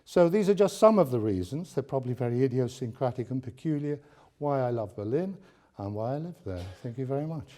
B: So these are just some of the reasons, they're probably very idiosyncratic and peculiar, why I love Berlin and why I live there. Thank you very much.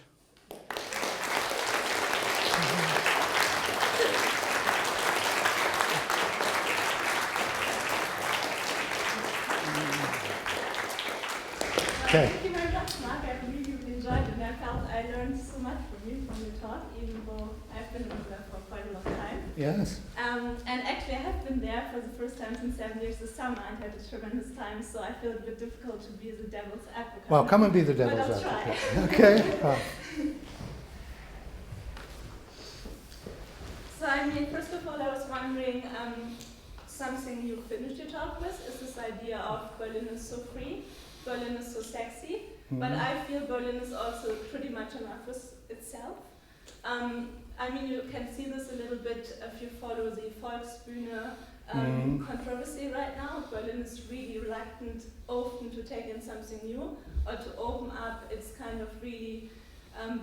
B: Okay.
C: Thank you very much, Mark. I really enjoyed it, and I felt I learned so much from you, from your talk, even though I've been over there for quite a long time.
B: Yes.
C: And actually, I have been there for the first time since 7 years this summer and had a tremendous time, so I feel a bit difficult to be the devil's advocate.
B: Well, come and be the devil's advocate. Okay.
C: So, I mean, first of all, I was wondering, something you finished your talk with is this idea of Berlin is so free, Berlin is so sexy, but I feel Berlin is also pretty much enough with itself. I mean, you can see this a little bit if you follow the Volksbühne controversy right now. Berlin is really reluctant often to take in something new or to open up its kind of really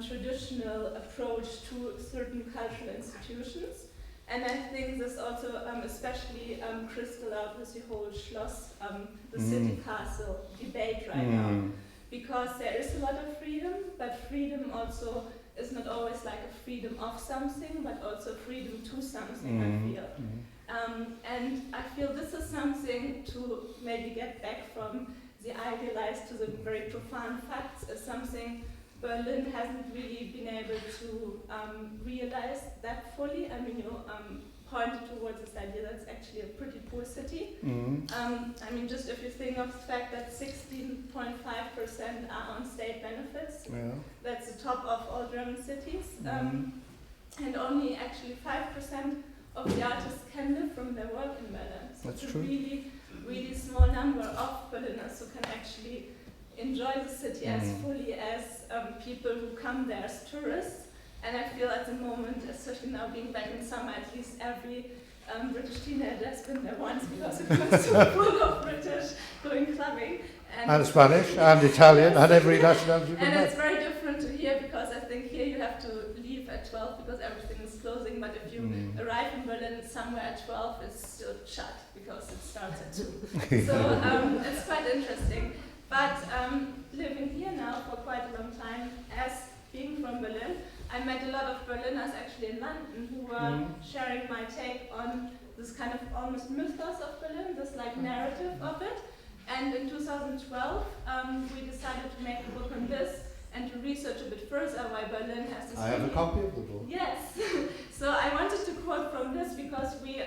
C: traditional approach to certain cultural institutions. And I think this also especially crystallized out with the whole Schloss, the city castle debate right now. Because there is a lot of freedom, but freedom also is not always like a freedom of something, but also freedom to something, I feel. And I feel this is something to maybe get back from the idealized to the very profound facts is something Berlin hasn't really been able to realize that fully. I mean, you pointed towards this idea that it's actually a pretty poor city. I mean, just if you think of the fact that 16.5% are on state benefits, that's the top of all German cities, and only actually 5% of the artists can live from their work in Berlin. So
B: That's
C: it's
B: true.
C: a really, really small number of Berliners who can actually enjoy the city as fully as people who come there as tourists. And I feel at the moment, especially now being back in summer, at least every British teenager has been there once because it was so full of British going clubbing.
B: And Spanish, and Italian, and every nationality you can
C: And it's
B: imagine.
C: very different to here because I think here you have to leave at 12 because everything is closing. But if you arrive in Berlin somewhere at 12, it's still shut because it starts at 2. So it's quite interesting. But living here now for quite a long time, as being from Berlin, I met a lot of Berliners actually in London who were sharing my take on this kind of almost mythos of Berlin, this like narrative of it. And in 2012, we decided to make a book on this and to research a bit further why Berlin has this.
B: I have a copy of the book.
C: Yes. So I wanted to quote from this because we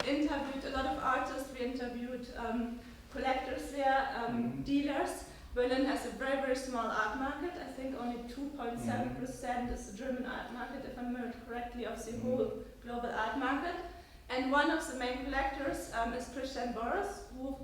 C: interviewed a lot of artists, we interviewed collectors there, dealers. Berlin has a very, very small art market. I think only 2.7% is the German art market, if I remember correctly, of the whole global art market. And one of the main collectors is Christian Boris, who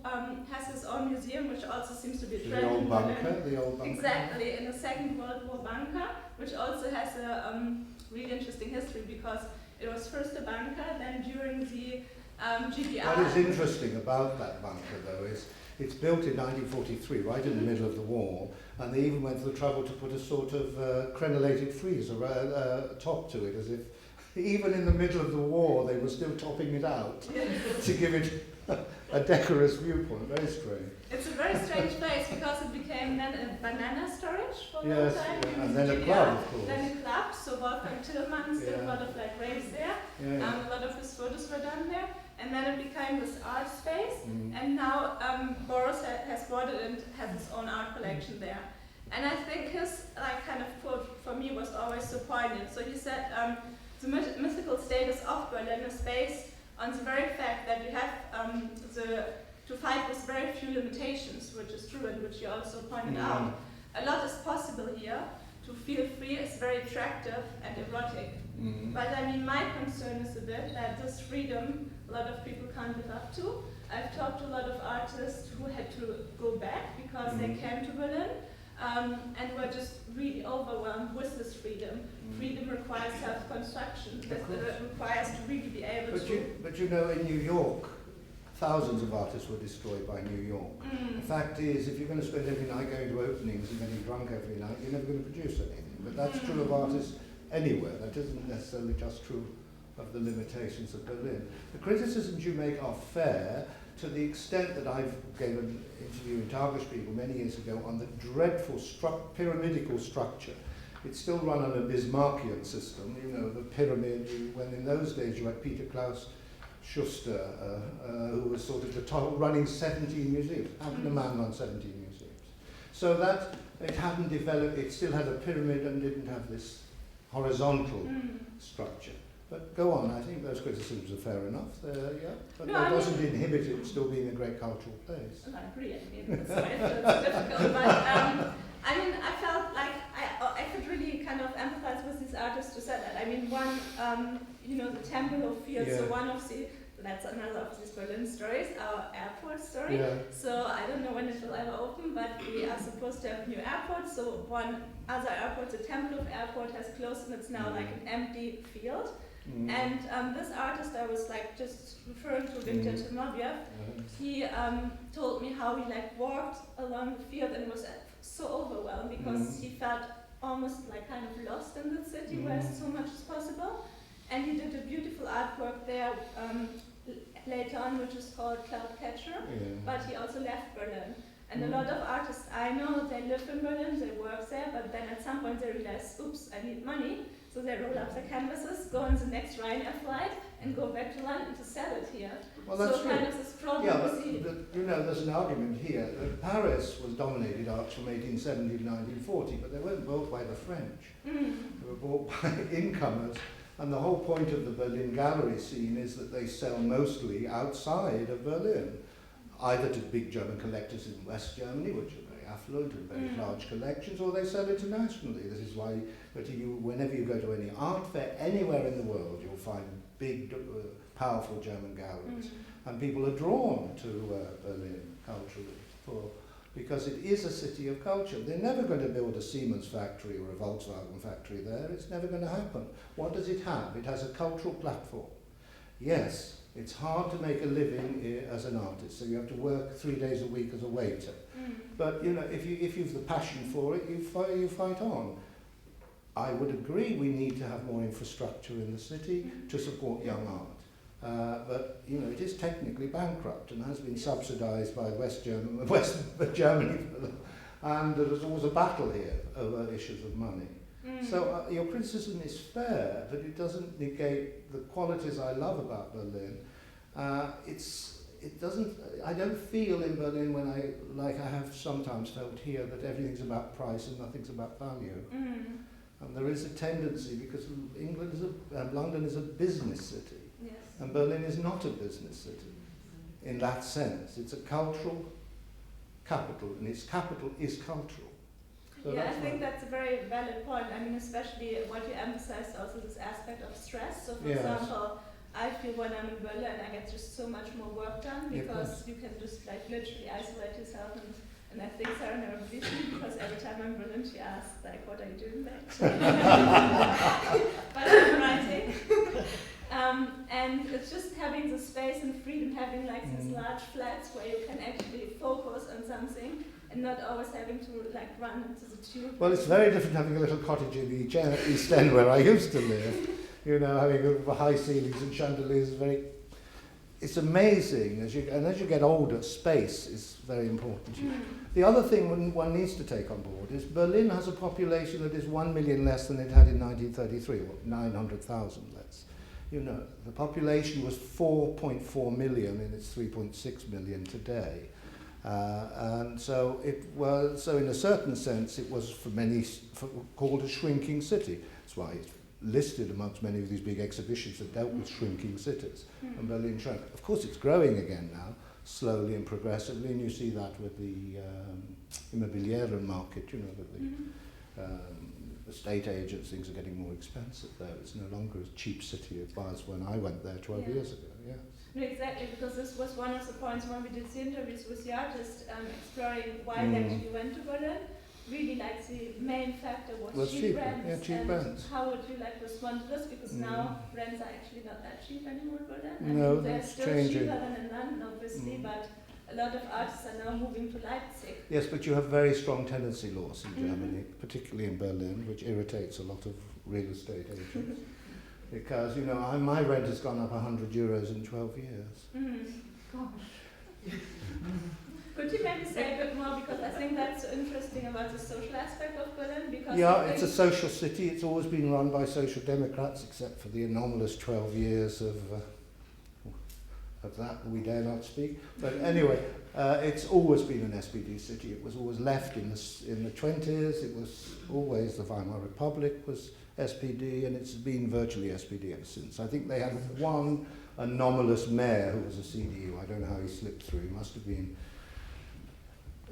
C: has his own museum, which also seems to be a trend.
B: The old bunker, the old bunker.
C: Exactly, in the Second World War bunker, which also has a really interesting history because it was first a bunker, then during the GDR.
B: What is interesting about that bunker, though, is it's built in 1943, right in the middle of the war, and they even went to the trouble to put a sort of crenellated frieze top to it, as if even in the middle of the war they were still topping it out to give it a decorous viewpoint. Very strange.
C: It's a very strange place because it became then a banana storage for a long time.
B: And then a club, of course.
C: Then a club, so Wolfgang Tillmans did a lot of like raves there. A lot of his photos were done there. And then it became this art space. And now Boris has bought it and has his own art collection there. And I think his like kind of quote for me was always so poignant. So he said, the mythical status of Berlin is based on the very fact that you have to fight with very few limitations, which is true and which you also pointed out. A lot is possible here. To feel free is very attractive and erotic. But I mean, my concern is a bit that this freedom a lot of people can't live up to. I've talked to a lot of artists who had to go back because they came to Berlin and were just really overwhelmed with this freedom. Freedom requires self-construction. It requires to really be able to...
B: But you know, in New York, thousands of artists were destroyed by New York. The fact is, if you're going to spend every night going to openings and getting drunk every night, you're never going to produce anything. But that's true of artists anywhere. That isn't necessarily just true of the limitations of Berlin. The criticisms you make are fair to the extent that I've given an interview in Tagesspiegel many years ago on the dreadful pyramidical structure. It's still run on a Bismarckian system, you know, the pyramid, when in those days you had Peter Klaus Schuster, who was sort of the top, running 17 museums. How can a man run 17 museums? So that it hadn't developed, it still had a pyramid and didn't have this horizontal structure. But go on, I think those criticisms are fair enough. But that doesn't inhibit it still being a great cultural place.
C: I agree. I mean, it's difficult, but I mean, I felt like I could really kind of empathize with these artists who said that. I mean, one, you know, the Tempelhof field. So one of the, that's another of these Berlin stories, our airport story. So I don't know when it will ever open, but we are supposed to have new airports. So one other airport, the Tempelhof airport, has closed, and it's now like an empty field. And this artist I was like just referring to, Victor Timofeyev, he told me how he like walked along the field and was so overwhelmed because he felt almost like kind of lost in the city where so much is possible. And he did a beautiful artwork there later on, which is called Cloudcatcher, but he also left Berlin. And a lot of artists I know, they live in Berlin, they work there, but then at some point they realize, oops, I need money. So they roll up their canvases, go on the next Ryanair flight, and go back to London to sell it here.
B: Well, that's
C: so
B: true.
C: kind of this problem
B: Yeah,
C: we
B: but
C: see.
B: there's an argument here that Paris was dominated arts from 1870 to 1940, but they weren't built by the French. They were bought by incomers, and the whole point of the Berlin gallery scene is that they sell mostly outside of Berlin, either to big German collectors in West Germany, which are very affluent and very large collections, or they sell internationally. This is why whenever you go to any art fair anywhere in the world, you'll find big, powerful German galleries. And people are drawn to Berlin culturally because it is a city of culture. They're never going to build a Siemens factory or a Volkswagen factory there. It's never going to happen. What does it have? It has a cultural platform. Yes, it's hard to make a living as an artist, so you have to work 3 days a week as a waiter. But if you've the passion for it, you fight on. I would agree we need to have more infrastructure in the city to support young art. But it is technically bankrupt and has been subsidised by West Germany, and there's always a battle here over issues of money. So your criticism is fair, but it doesn't negate the qualities I love about Berlin. I don't feel in Berlin when I have sometimes felt here, that everything's about price and nothing's about value. And there is a tendency, because London is a business city.
C: Yes.
B: And Berlin is not a business city in that sense. It's a cultural capital, and its capital is cultural. So
C: I think that's a very valid point. I mean, especially what you emphasized also, this aspect of stress. So, for example, I feel when I'm in Berlin, I get just so much more work done because you can just literally isolate yourself. And I think Sarah never believes me, because every time I'm in Berlin, she asks, what are you doing back? But I'm writing. And it's just having the space and freedom, having these large flats where you can actually focus on something and not always having to run into the tube.
B: Well, it's very different having a little cottage in the East End where I used to live. Having high ceilings and chandeliers is it's amazing. As you get older, space is very important. The other thing one needs to take on board is Berlin has a population that is 1 million less than it had in 1933, or 900,000 less. The population was 4.4 million, and it's 3.6 million today. And so in a certain sense, it was called a shrinking city. That's why it's listed amongst many of these big exhibitions that dealt with shrinking cities. And Berlin shrank. Of course, it's growing again now, slowly and progressively, and you see that with the immobilier market, with the estate agents, things are getting more expensive there. It's no longer a cheap city it was when I went there 12 years ago. Yes.
C: No, exactly, because this was one of the points when we did the interviews with the artists, exploring why they actually went to Berlin. Really, the main factor was cheap rents.
B: Yeah, cheap rents.
C: How would you respond to this? Because now rents are actually not that cheap anymore in Berlin.
B: No,
C: they're
B: that's
C: still
B: changing.
C: cheaper than in London, obviously, but a lot of artists are now moving to Leipzig.
B: Yes, but you have very strong tenancy laws in Germany, particularly in Berlin, which irritates a lot of real estate agents. Because, my rent has gone up €100 in 12 years.
A: Gosh.
C: Could you maybe say a bit more, because I think that's so interesting about the social aspect of Berlin? Because
B: it's a social city. It's always been run by social democrats, except for the anomalous 12 years of that we dare not speak. But anyway, it's always been an SPD city. It was always left in the 20s. It was always the Weimar Republic was SPD, and it's been virtually SPD ever since. I think they had one anomalous mayor who was a CDU. I don't know how he slipped through. He must have been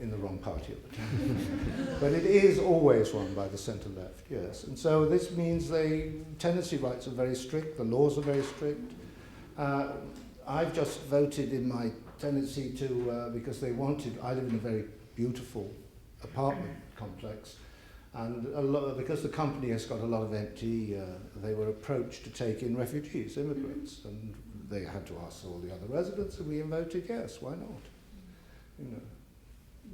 B: in the wrong party at the time. But it is always run by the centre-left, yes. And so this means tenancy rights are very strict, the laws are very strict. I've just voted in my tenancy because I live in a very beautiful apartment complex, and because the company has got a lot of empty, they were approached to take in refugees, immigrants, and they had to ask all the other residents, and we voted yes, why not?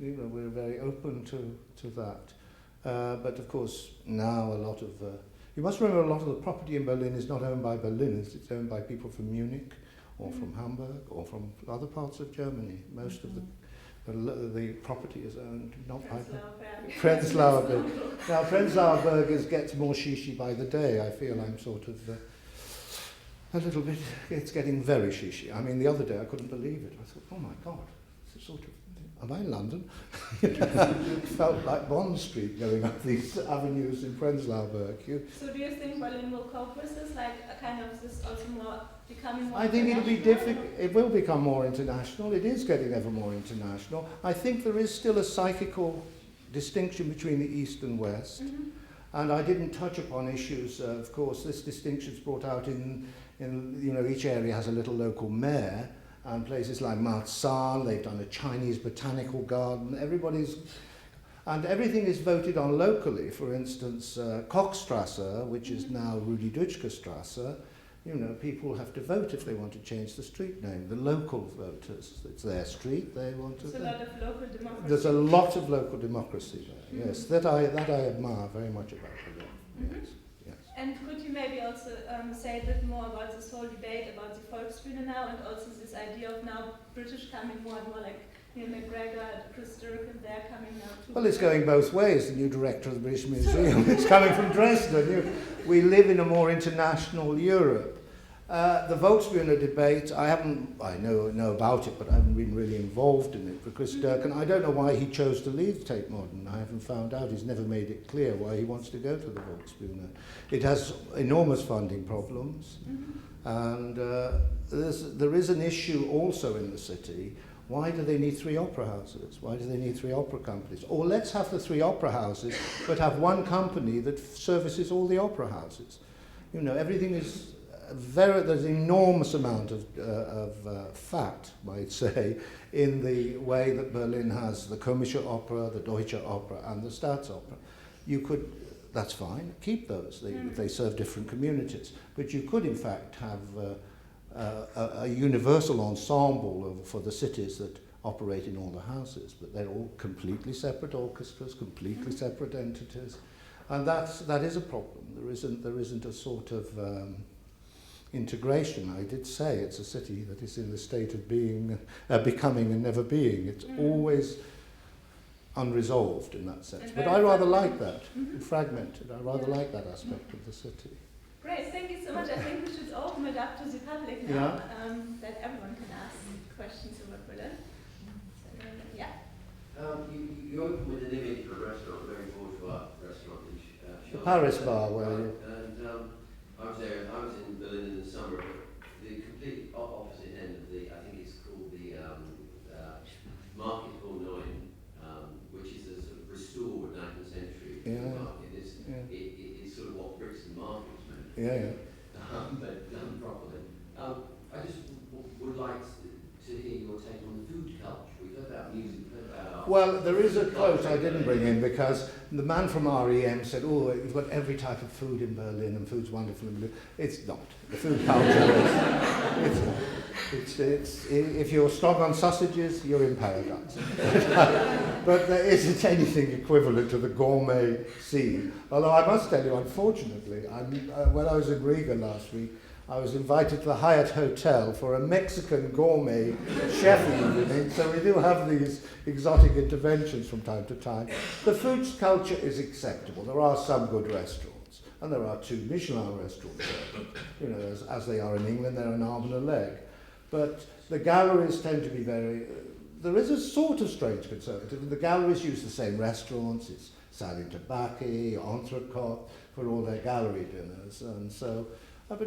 B: We're very open to that. But of course, now a lot of... you must remember, a lot of the property in Berlin is not owned by Berliners, it's owned by people from Munich, or from Hamburg, or from other parts of Germany. Most of the property is owned not by Prenzlauer Berg. Now, Prenzlauer Berg gets more shishi by the day. I feel I'm sort of a little bit, it's getting very shishy. I mean, the other day I couldn't believe it. I thought, oh my God, it's a sort of, am I in London? It felt like Bond Street going up these avenues in Prenzlauer Berg.
C: So do you think Berlin will cope with this, like a kind of this also more becoming more
B: I think it'll be
C: international,
B: difficult. It will become more international. It is getting ever more international. I think there is still a psychical distinction between the East and West.
C: Mm-hmm.
B: And I didn't touch upon issues, of course, this distinction's brought out in, you know, each area has a little local mayor, and places like Marzahn, they've done a Chinese botanical garden, and everything is voted on locally. For instance, Kochstrasse, which is now Rudi Dutschke Strasse, you know, people have to vote if they want to change the street name. The local voters, it's their street, they want to.
C: There's a lot of local democracy.
B: There's a lot of local democracy there, yes. That I admire very much about Berlin.
C: Mm-hmm.
B: Yes.
C: And could you maybe also say a bit more about this whole debate about the Volksbühne now, and also this idea of now British coming more and more, like Neil McGregor, Chris Durkin, they're coming now too.
B: Well, it's going both ways. The new director of the British Museum is coming from Dresden. We live in a more international Europe. The Volksbühne debate, I know about it, but I haven't been really involved in it. For Chris Durkin, I don't know why he chose to leave Tate Modern. I haven't found out. He's never made it clear why he wants to go to the Volksbühne. It has enormous funding problems, and there is an issue also in the city. Why do they need 3 opera houses? Why do they need 3 opera companies? Or let's have the 3 opera houses, but have one company that services all the opera houses. You know, everything is there's an enormous amount of fat, might say, in the way that Berlin has the Komische Oper, the Deutsche Oper, and the Staatsoper. You could, that's fine, keep those. They serve different communities. But you could, in fact, have a universal ensemble for the cities that operate in all the houses, but they're all completely separate orchestras, completely separate entities, and that is a problem. There isn't a sort of integration. I did say it's a city that is in the state of being, becoming and never being. It's always unresolved in that sense. But I rather like that, fragmented. I rather like that aspect of the city.
C: Great, thank you so much. I think we should open it up to the public now, that everyone can ask questions about Berlin. So, yeah.
D: You opened with an image of a restaurant, a very bourgeois restaurant in
B: The Paris bar, where you...
D: And I was in Berlin in the summer, but the complete opposite end of I think it's called the Market Hall 9, which is a sort of restored 19th century market. It's sort of what bricks and markets meant. But done properly. I just would like to hear your take on the food culture. We've heard about music, we've heard about art.
B: Well, there is a quote I didn't bring in because the man from REM said, oh, we've got every type of food in Berlin and food's wonderful in Berlin. It's not. The food culture it's not. It's, if you're strong on sausages, you're in paradise. But there isn't anything equivalent to the gourmet scene. Although I must tell you, unfortunately, when I was in Riga last week, I was invited to the Hyatt Hotel for a Mexican gourmet chef evening, so we do have these exotic interventions from time to time. The food culture is acceptable. There are some good restaurants, and there are 2 Michelin restaurants there. You know, as they are in England, they're an arm and a leg. But the galleries tend to be very... there is a sort of strange conservative. The galleries use the same restaurants. It's Salin Tabacchi, Entrecôte for all their gallery dinners, and so... but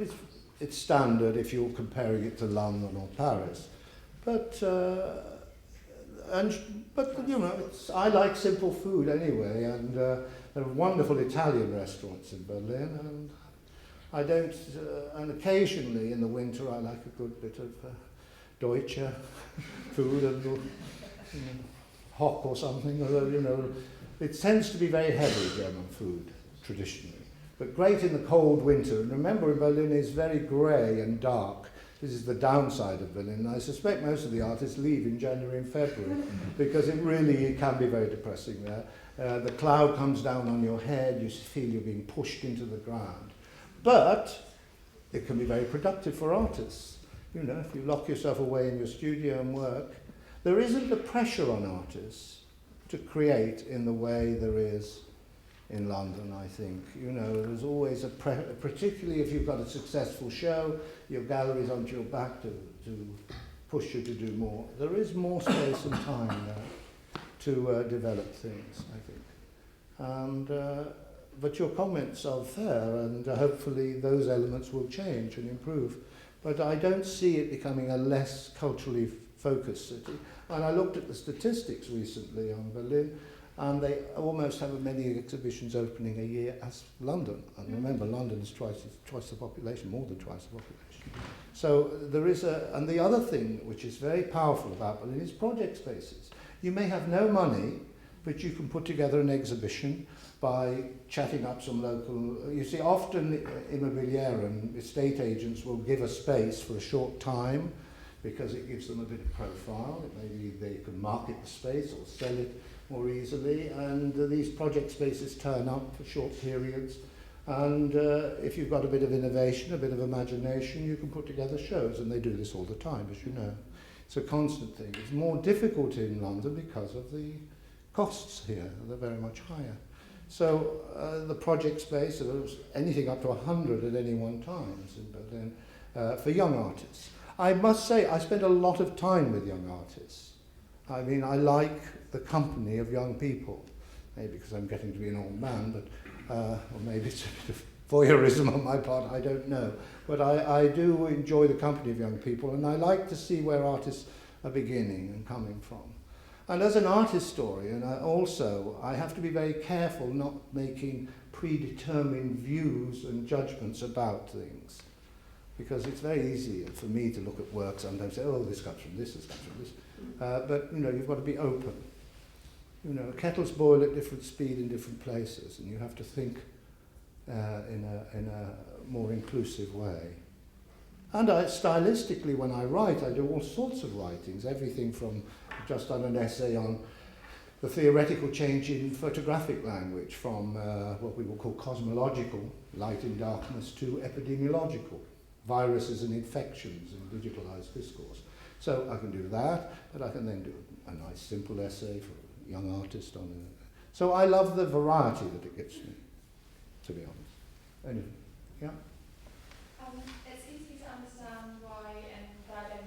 B: it's standard if you're comparing it to London or Paris. But you know, I like simple food anyway, and there are wonderful Italian restaurants in Berlin, and I don't, and occasionally in the winter I like a good bit of Deutsche food, and Hock or something, you know. It tends to be very heavy German food, traditionally. But great in the cold winter. And remember, Berlin is very grey and dark. This is the downside of Berlin. I suspect most of the artists leave in January and February because it can be very depressing there. The cloud comes down on your head. You feel you're being pushed into the ground. But it can be very productive for artists. You know, if you lock yourself away in your studio and work, there isn't the pressure on artists to create in the way there is in London, I think. You know, there's always particularly if you've got a successful show, your gallery's onto your back to push you to do more. There is more space and time there to develop things, I think. And, but your comments are fair, and hopefully those elements will change and improve. But I don't see it becoming a less culturally focused city. And I looked at the statistics recently on Berlin, and they almost have as many exhibitions opening a year as London. And remember, London is twice the population, more than twice the population. So there is and the other thing which is very powerful about Berlin is project spaces. You may have no money, but you can put together an exhibition by chatting up some local. You see, often immobilier and estate agents will give a space for a short time because it gives them a bit of profile. Maybe they can market the space or sell it more easily, and these project spaces turn up for short periods. And if you've got a bit of innovation, a bit of imagination, you can put together shows, and they do this all the time, as you know. It's a constant thing. It's more difficult in London because of the costs here. They're very much higher. So the project space, there was anything up to 100 at any one time in Berlin for young artists. I must say, I spent a lot of time with young artists. I mean, I like the company of young people, maybe because I'm getting to be an old man, but or maybe it's a bit of voyeurism on my part, I don't know. But I do enjoy the company of young people, and I like to see where artists are beginning and coming from. And as an art historian, I have to be very careful not making predetermined views and judgments about things. Because it's very easy for me to look at work sometimes and say, oh, this comes from this comes from this. But, you know, you've got to be open. You know, kettles boil at different speed in different places, and you have to think in a more inclusive way. And stylistically, when I write, I do all sorts of writings, everything from just done an essay on the theoretical change in photographic language from what we will call cosmological, light and darkness, to epidemiological, viruses and infections in digitalized discourse. So I can do that, but I can then do a nice simple essay for a young artist on it. So I love the variety that it gives me, to be honest. Anyway, yeah?
E: It's easy to understand why in Berlin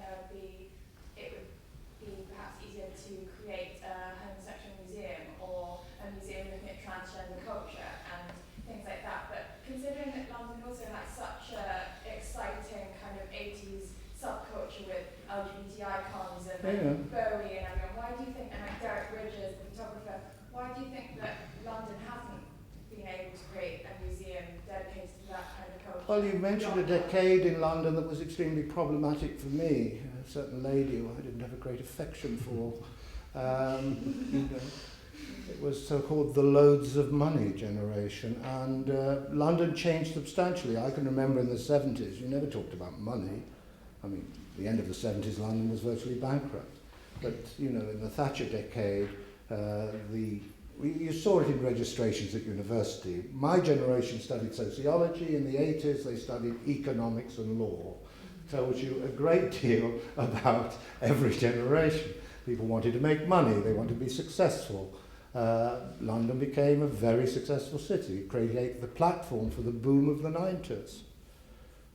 E: it would be perhaps easier to create a homosexual museum or a museum looking at transgender culture and things like that. But considering that London also has such an exciting kind of 80s subculture with LGBT icons and Bowie and everyone, why do you think, and like Derek Bridges, the photographer, why do you think that London hasn't been able to create a museum dedicated to that kind of culture?
B: Well, you mentioned a decade in London that was extremely problematic for me. A certain lady who I didn't have a great affection for. You know, it was so-called the loads of money generation, and London changed substantially. I can remember in the 70s, you never talked about money. I mean, the end of the 70s, London was virtually bankrupt. But, you know, in the Thatcher decade, you saw it in registrations at university. My generation studied sociology. In the 80s, they studied economics and law. Tells you a great deal about every generation. People wanted to make money. They wanted to be successful. London became a very successful city. It created the platform for the boom of the 90s.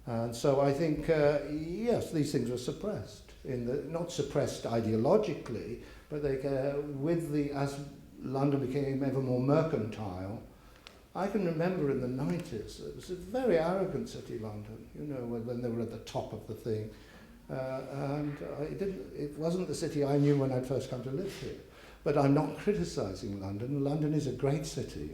B: And so I think, yes, these things were suppressed. Not suppressed ideologically, but as London became ever more mercantile, I can remember in the 90s, it was a very arrogant city, London, you know, when they were at the top of the thing. And it wasn't the city I knew when I'd first come to live here. But I'm not criticizing London. London is a great city.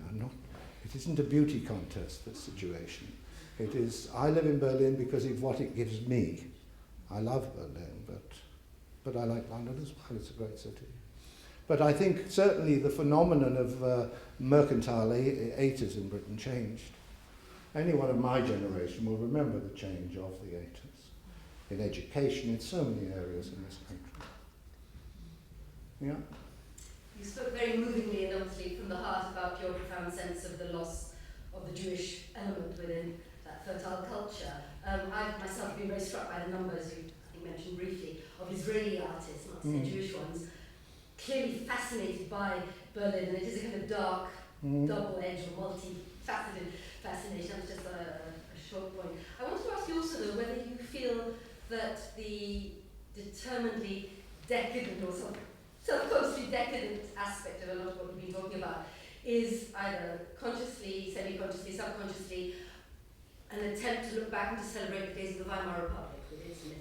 B: It isn't a beauty contest, this situation. It is, I live in Berlin because of what it gives me. I love Berlin, but I like London as well. It's a great city. But I think certainly the phenomenon of mercantile atheism in Britain changed. Anyone of my generation will remember the change of the 80s in education, in so many areas in this country. Yeah?
F: You spoke very movingly and honestly from the heart about your profound sense of the loss of the Jewish element within that fertile culture. I've myself been very struck by the numbers you mentioned briefly of Israeli artists, not to say Jewish ones, clearly fascinated by Berlin, and it is a kind of dark double-edged or multi-faceted fascination. That's just a short point. I want to ask you also, though, whether you feel that the determinedly decadent or self-consciously decadent aspect of a lot of what we've been talking about is either consciously, semi-consciously, subconsciously, an attempt to look back and to celebrate the days of the Weimar Republic.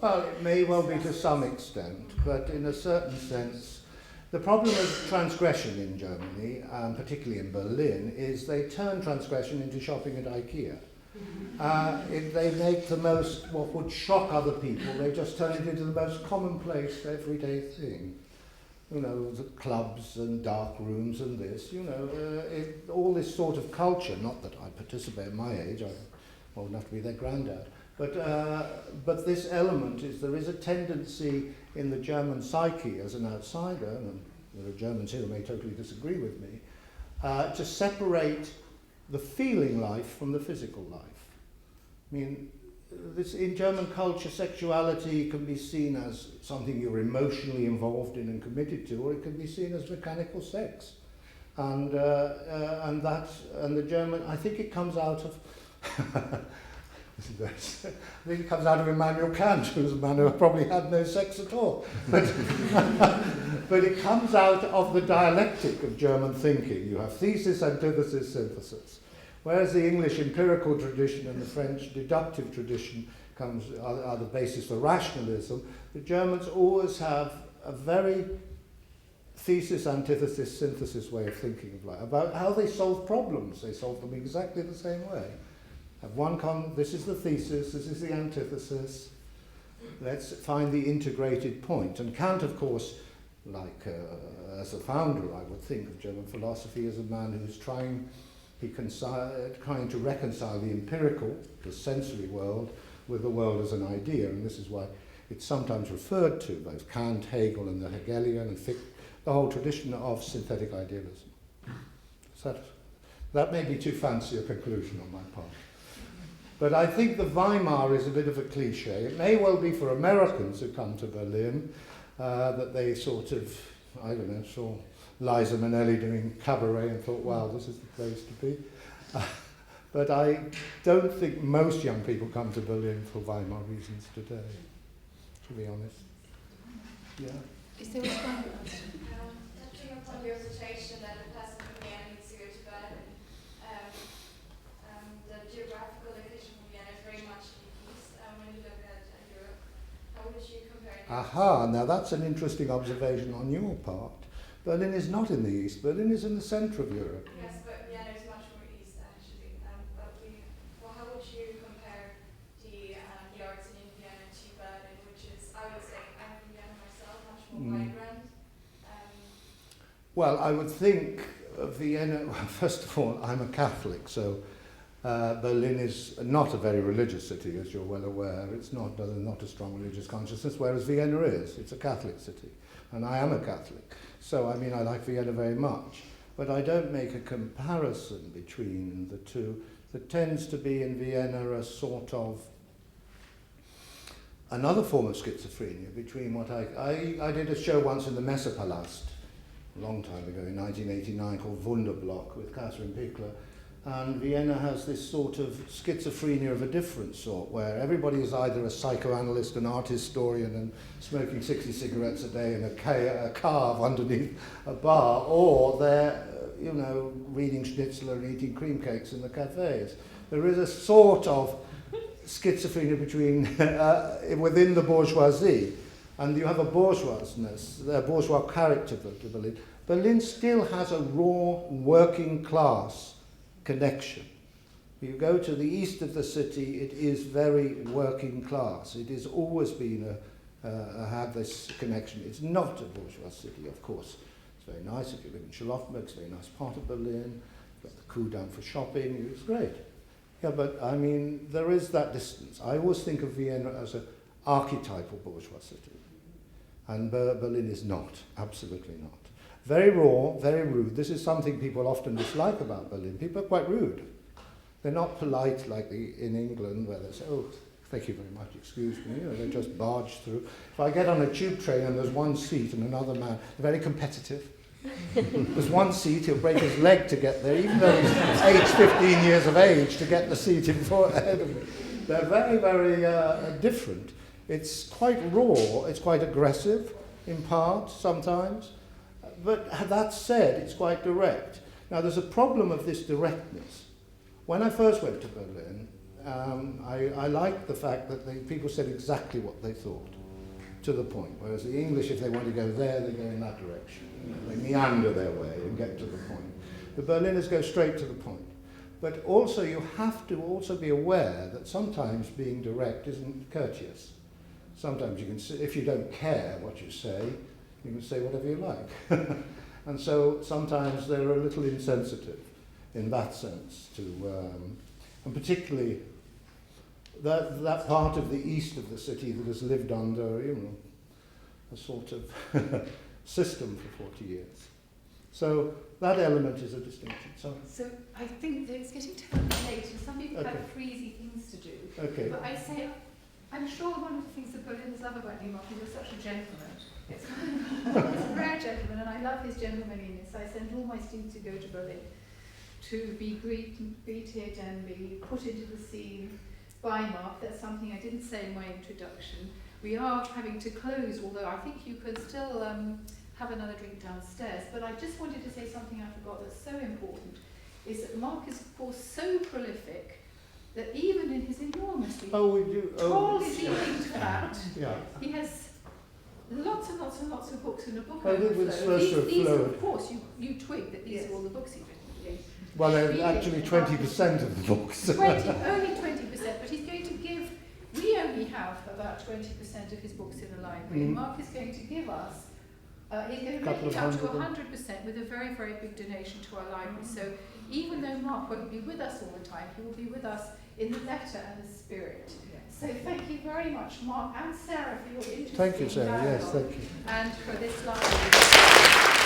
B: Well, it may well be to some extent, but in a certain sense, the problem of transgression in Germany, particularly in Berlin, is they turn transgression into shopping at IKEA. They make the most, what would shock other people, they just turn it into the most commonplace, everyday thing. You know, the clubs and dark rooms and this, you know, all this sort of culture, not that I participate at my age, I'm old enough to be their granddad, but this element is, there is a tendency in the German psyche as an outsider, and there are Germans here who may totally disagree with me, to separate the feeling life from the physical life. I mean, in German culture, sexuality can be seen as something you're emotionally involved in and committed to, or it can be seen as mechanical sex. And the German, I think it comes out of, I think it comes out of Immanuel Kant, who's a man who probably had no sex at all. But it comes out of the dialectic of German thinking. You have thesis, antithesis, synthesis. Whereas the English empirical tradition and the French deductive tradition are the basis for rationalism, the Germans always have a very thesis, antithesis, synthesis way of thinking of life, about how they solve problems. They solve them exactly the same way. Have this is the thesis, this is the antithesis. Let's find the integrated point. And Kant, of course, like as a founder, I would think of German philosophy, as a man who's trying to reconcile the empirical, the sensory world, with the world as an idea. And this is why it's sometimes referred to, both Kant, Hegel, and the Hegelian, and Fichte, the whole tradition of synthetic idealism. So that may be too fancy a conclusion on my part. But I think the Weimar is a bit of a cliche. It may well be for Americans who come to Berlin that they sort of, I don't know, saw Liza Minnelli doing cabaret and thought, wow, this is the place to be. But I don't think most young people come to Berlin for Weimar reasons today, to be honest. Yeah.
A: Is there a response?
E: Touching upon your situation that a person from Vienna needs to go to Berlin, the geographical location from Vienna is very much in the east when you look at Europe. How would you compare it?
B: Aha, now that's an interesting observation on your part. Berlin is not in the east, Berlin is in the centre of Europe.
E: Yes, but Vienna is much more east actually. How would you compare the arts in Vienna to Berlin, which is, I would say, I'm from Vienna myself, much more vibrant?
B: Well, I would think Vienna, well, first of all, I'm a Catholic, so Berlin is not a very religious city, as you're well aware. It's not a strong religious consciousness, whereas Vienna is. It's a Catholic city, and I am a Catholic. So, I mean, I like Vienna very much, but I don't make a comparison between the two. There tends to be in Vienna a sort of another form of schizophrenia between what I did a show once in the Messepalast, a long time ago, in 1989, called Wunderblock with Catherine Pickler. And Vienna has this sort of schizophrenia of a different sort, where everybody is either a psychoanalyst, an art historian, and smoking 60 cigarettes a day in a cave underneath a bar, or they're, reading Schnitzler and eating cream cakes in the cafes. There is a sort of schizophrenia between within the bourgeoisie, and you have a bourgeoisness, a bourgeois character to Berlin. Berlin still has a raw working class connection. You go to the east of the city, it is very working class. It has always been had this connection. It's not a bourgeois city, of course. It's very nice if you live in Charlottenburg. It's a very nice part of Berlin. You've got the Kudamm for shopping. It's great. Yeah, but I mean, there is that distance. I always think of Vienna as an archetypal bourgeois city, and Berlin is not. Absolutely not. Very raw, very rude. This is something people often dislike about Berlin. People are quite rude. They're not polite like in England, where they say, oh, thank you very much, excuse me. They just barge through. If I get on a tube train and there's one seat and another man, they're very competitive. There's one seat, he'll break his leg to get there, even though he's aged 15 years of age, to get the seat ahead of him. They're very, very different. It's quite raw, it's quite aggressive in part sometimes, but that said, it's quite direct. Now there's a problem of this directness. When I first went to Berlin, I liked the fact that people said exactly what they thought, to the point, whereas the English, if they want to go there, they go in that direction. They meander their way and get to the point. The Berliners go straight to the point. But also you have to also be aware that sometimes being direct isn't courteous. Sometimes you can say, if you don't care what you can say whatever you like. And so sometimes they're a little insensitive in that sense to, and particularly that part of the east of the city that has lived under, a sort of system for 40 years. So that element is a distinction.
A: So I think that it's getting terribly late, and some people have freezy things to do.
B: Okay.
A: But I say, I'm sure one of the things that Berliners love about you, Mark, is you're such a gentleman. It's a rare gentleman, and I love his gentlemanliness. I send all my students who go to Berlin to be greeted and be put into the scene by Mark. That's something I didn't say in my introduction. We are having to close, although I think you could still have another drink downstairs. But I just wanted to say something I forgot that's so important, is that Mark is, of course, so prolific that even in his enormously tall-is-eating fact, he has lots and lots and lots of books in a book overflow. These are, of course, you twig that these are all the books he's written.
B: Well, they're actually 20% of the books.
A: Only 20%, but he's going to give, we only have about 20% of his books in the library, and Mark is going to give us, he's going to make it up to 100% with a very, very big donation to our library. So even though Mark won't be with us all the time, he will be with us in the letter and the spirit. So thank you very much, Mark and Sarah, for your interest.
B: Thank you, Sarah. Yes, thank you.
A: And for this library.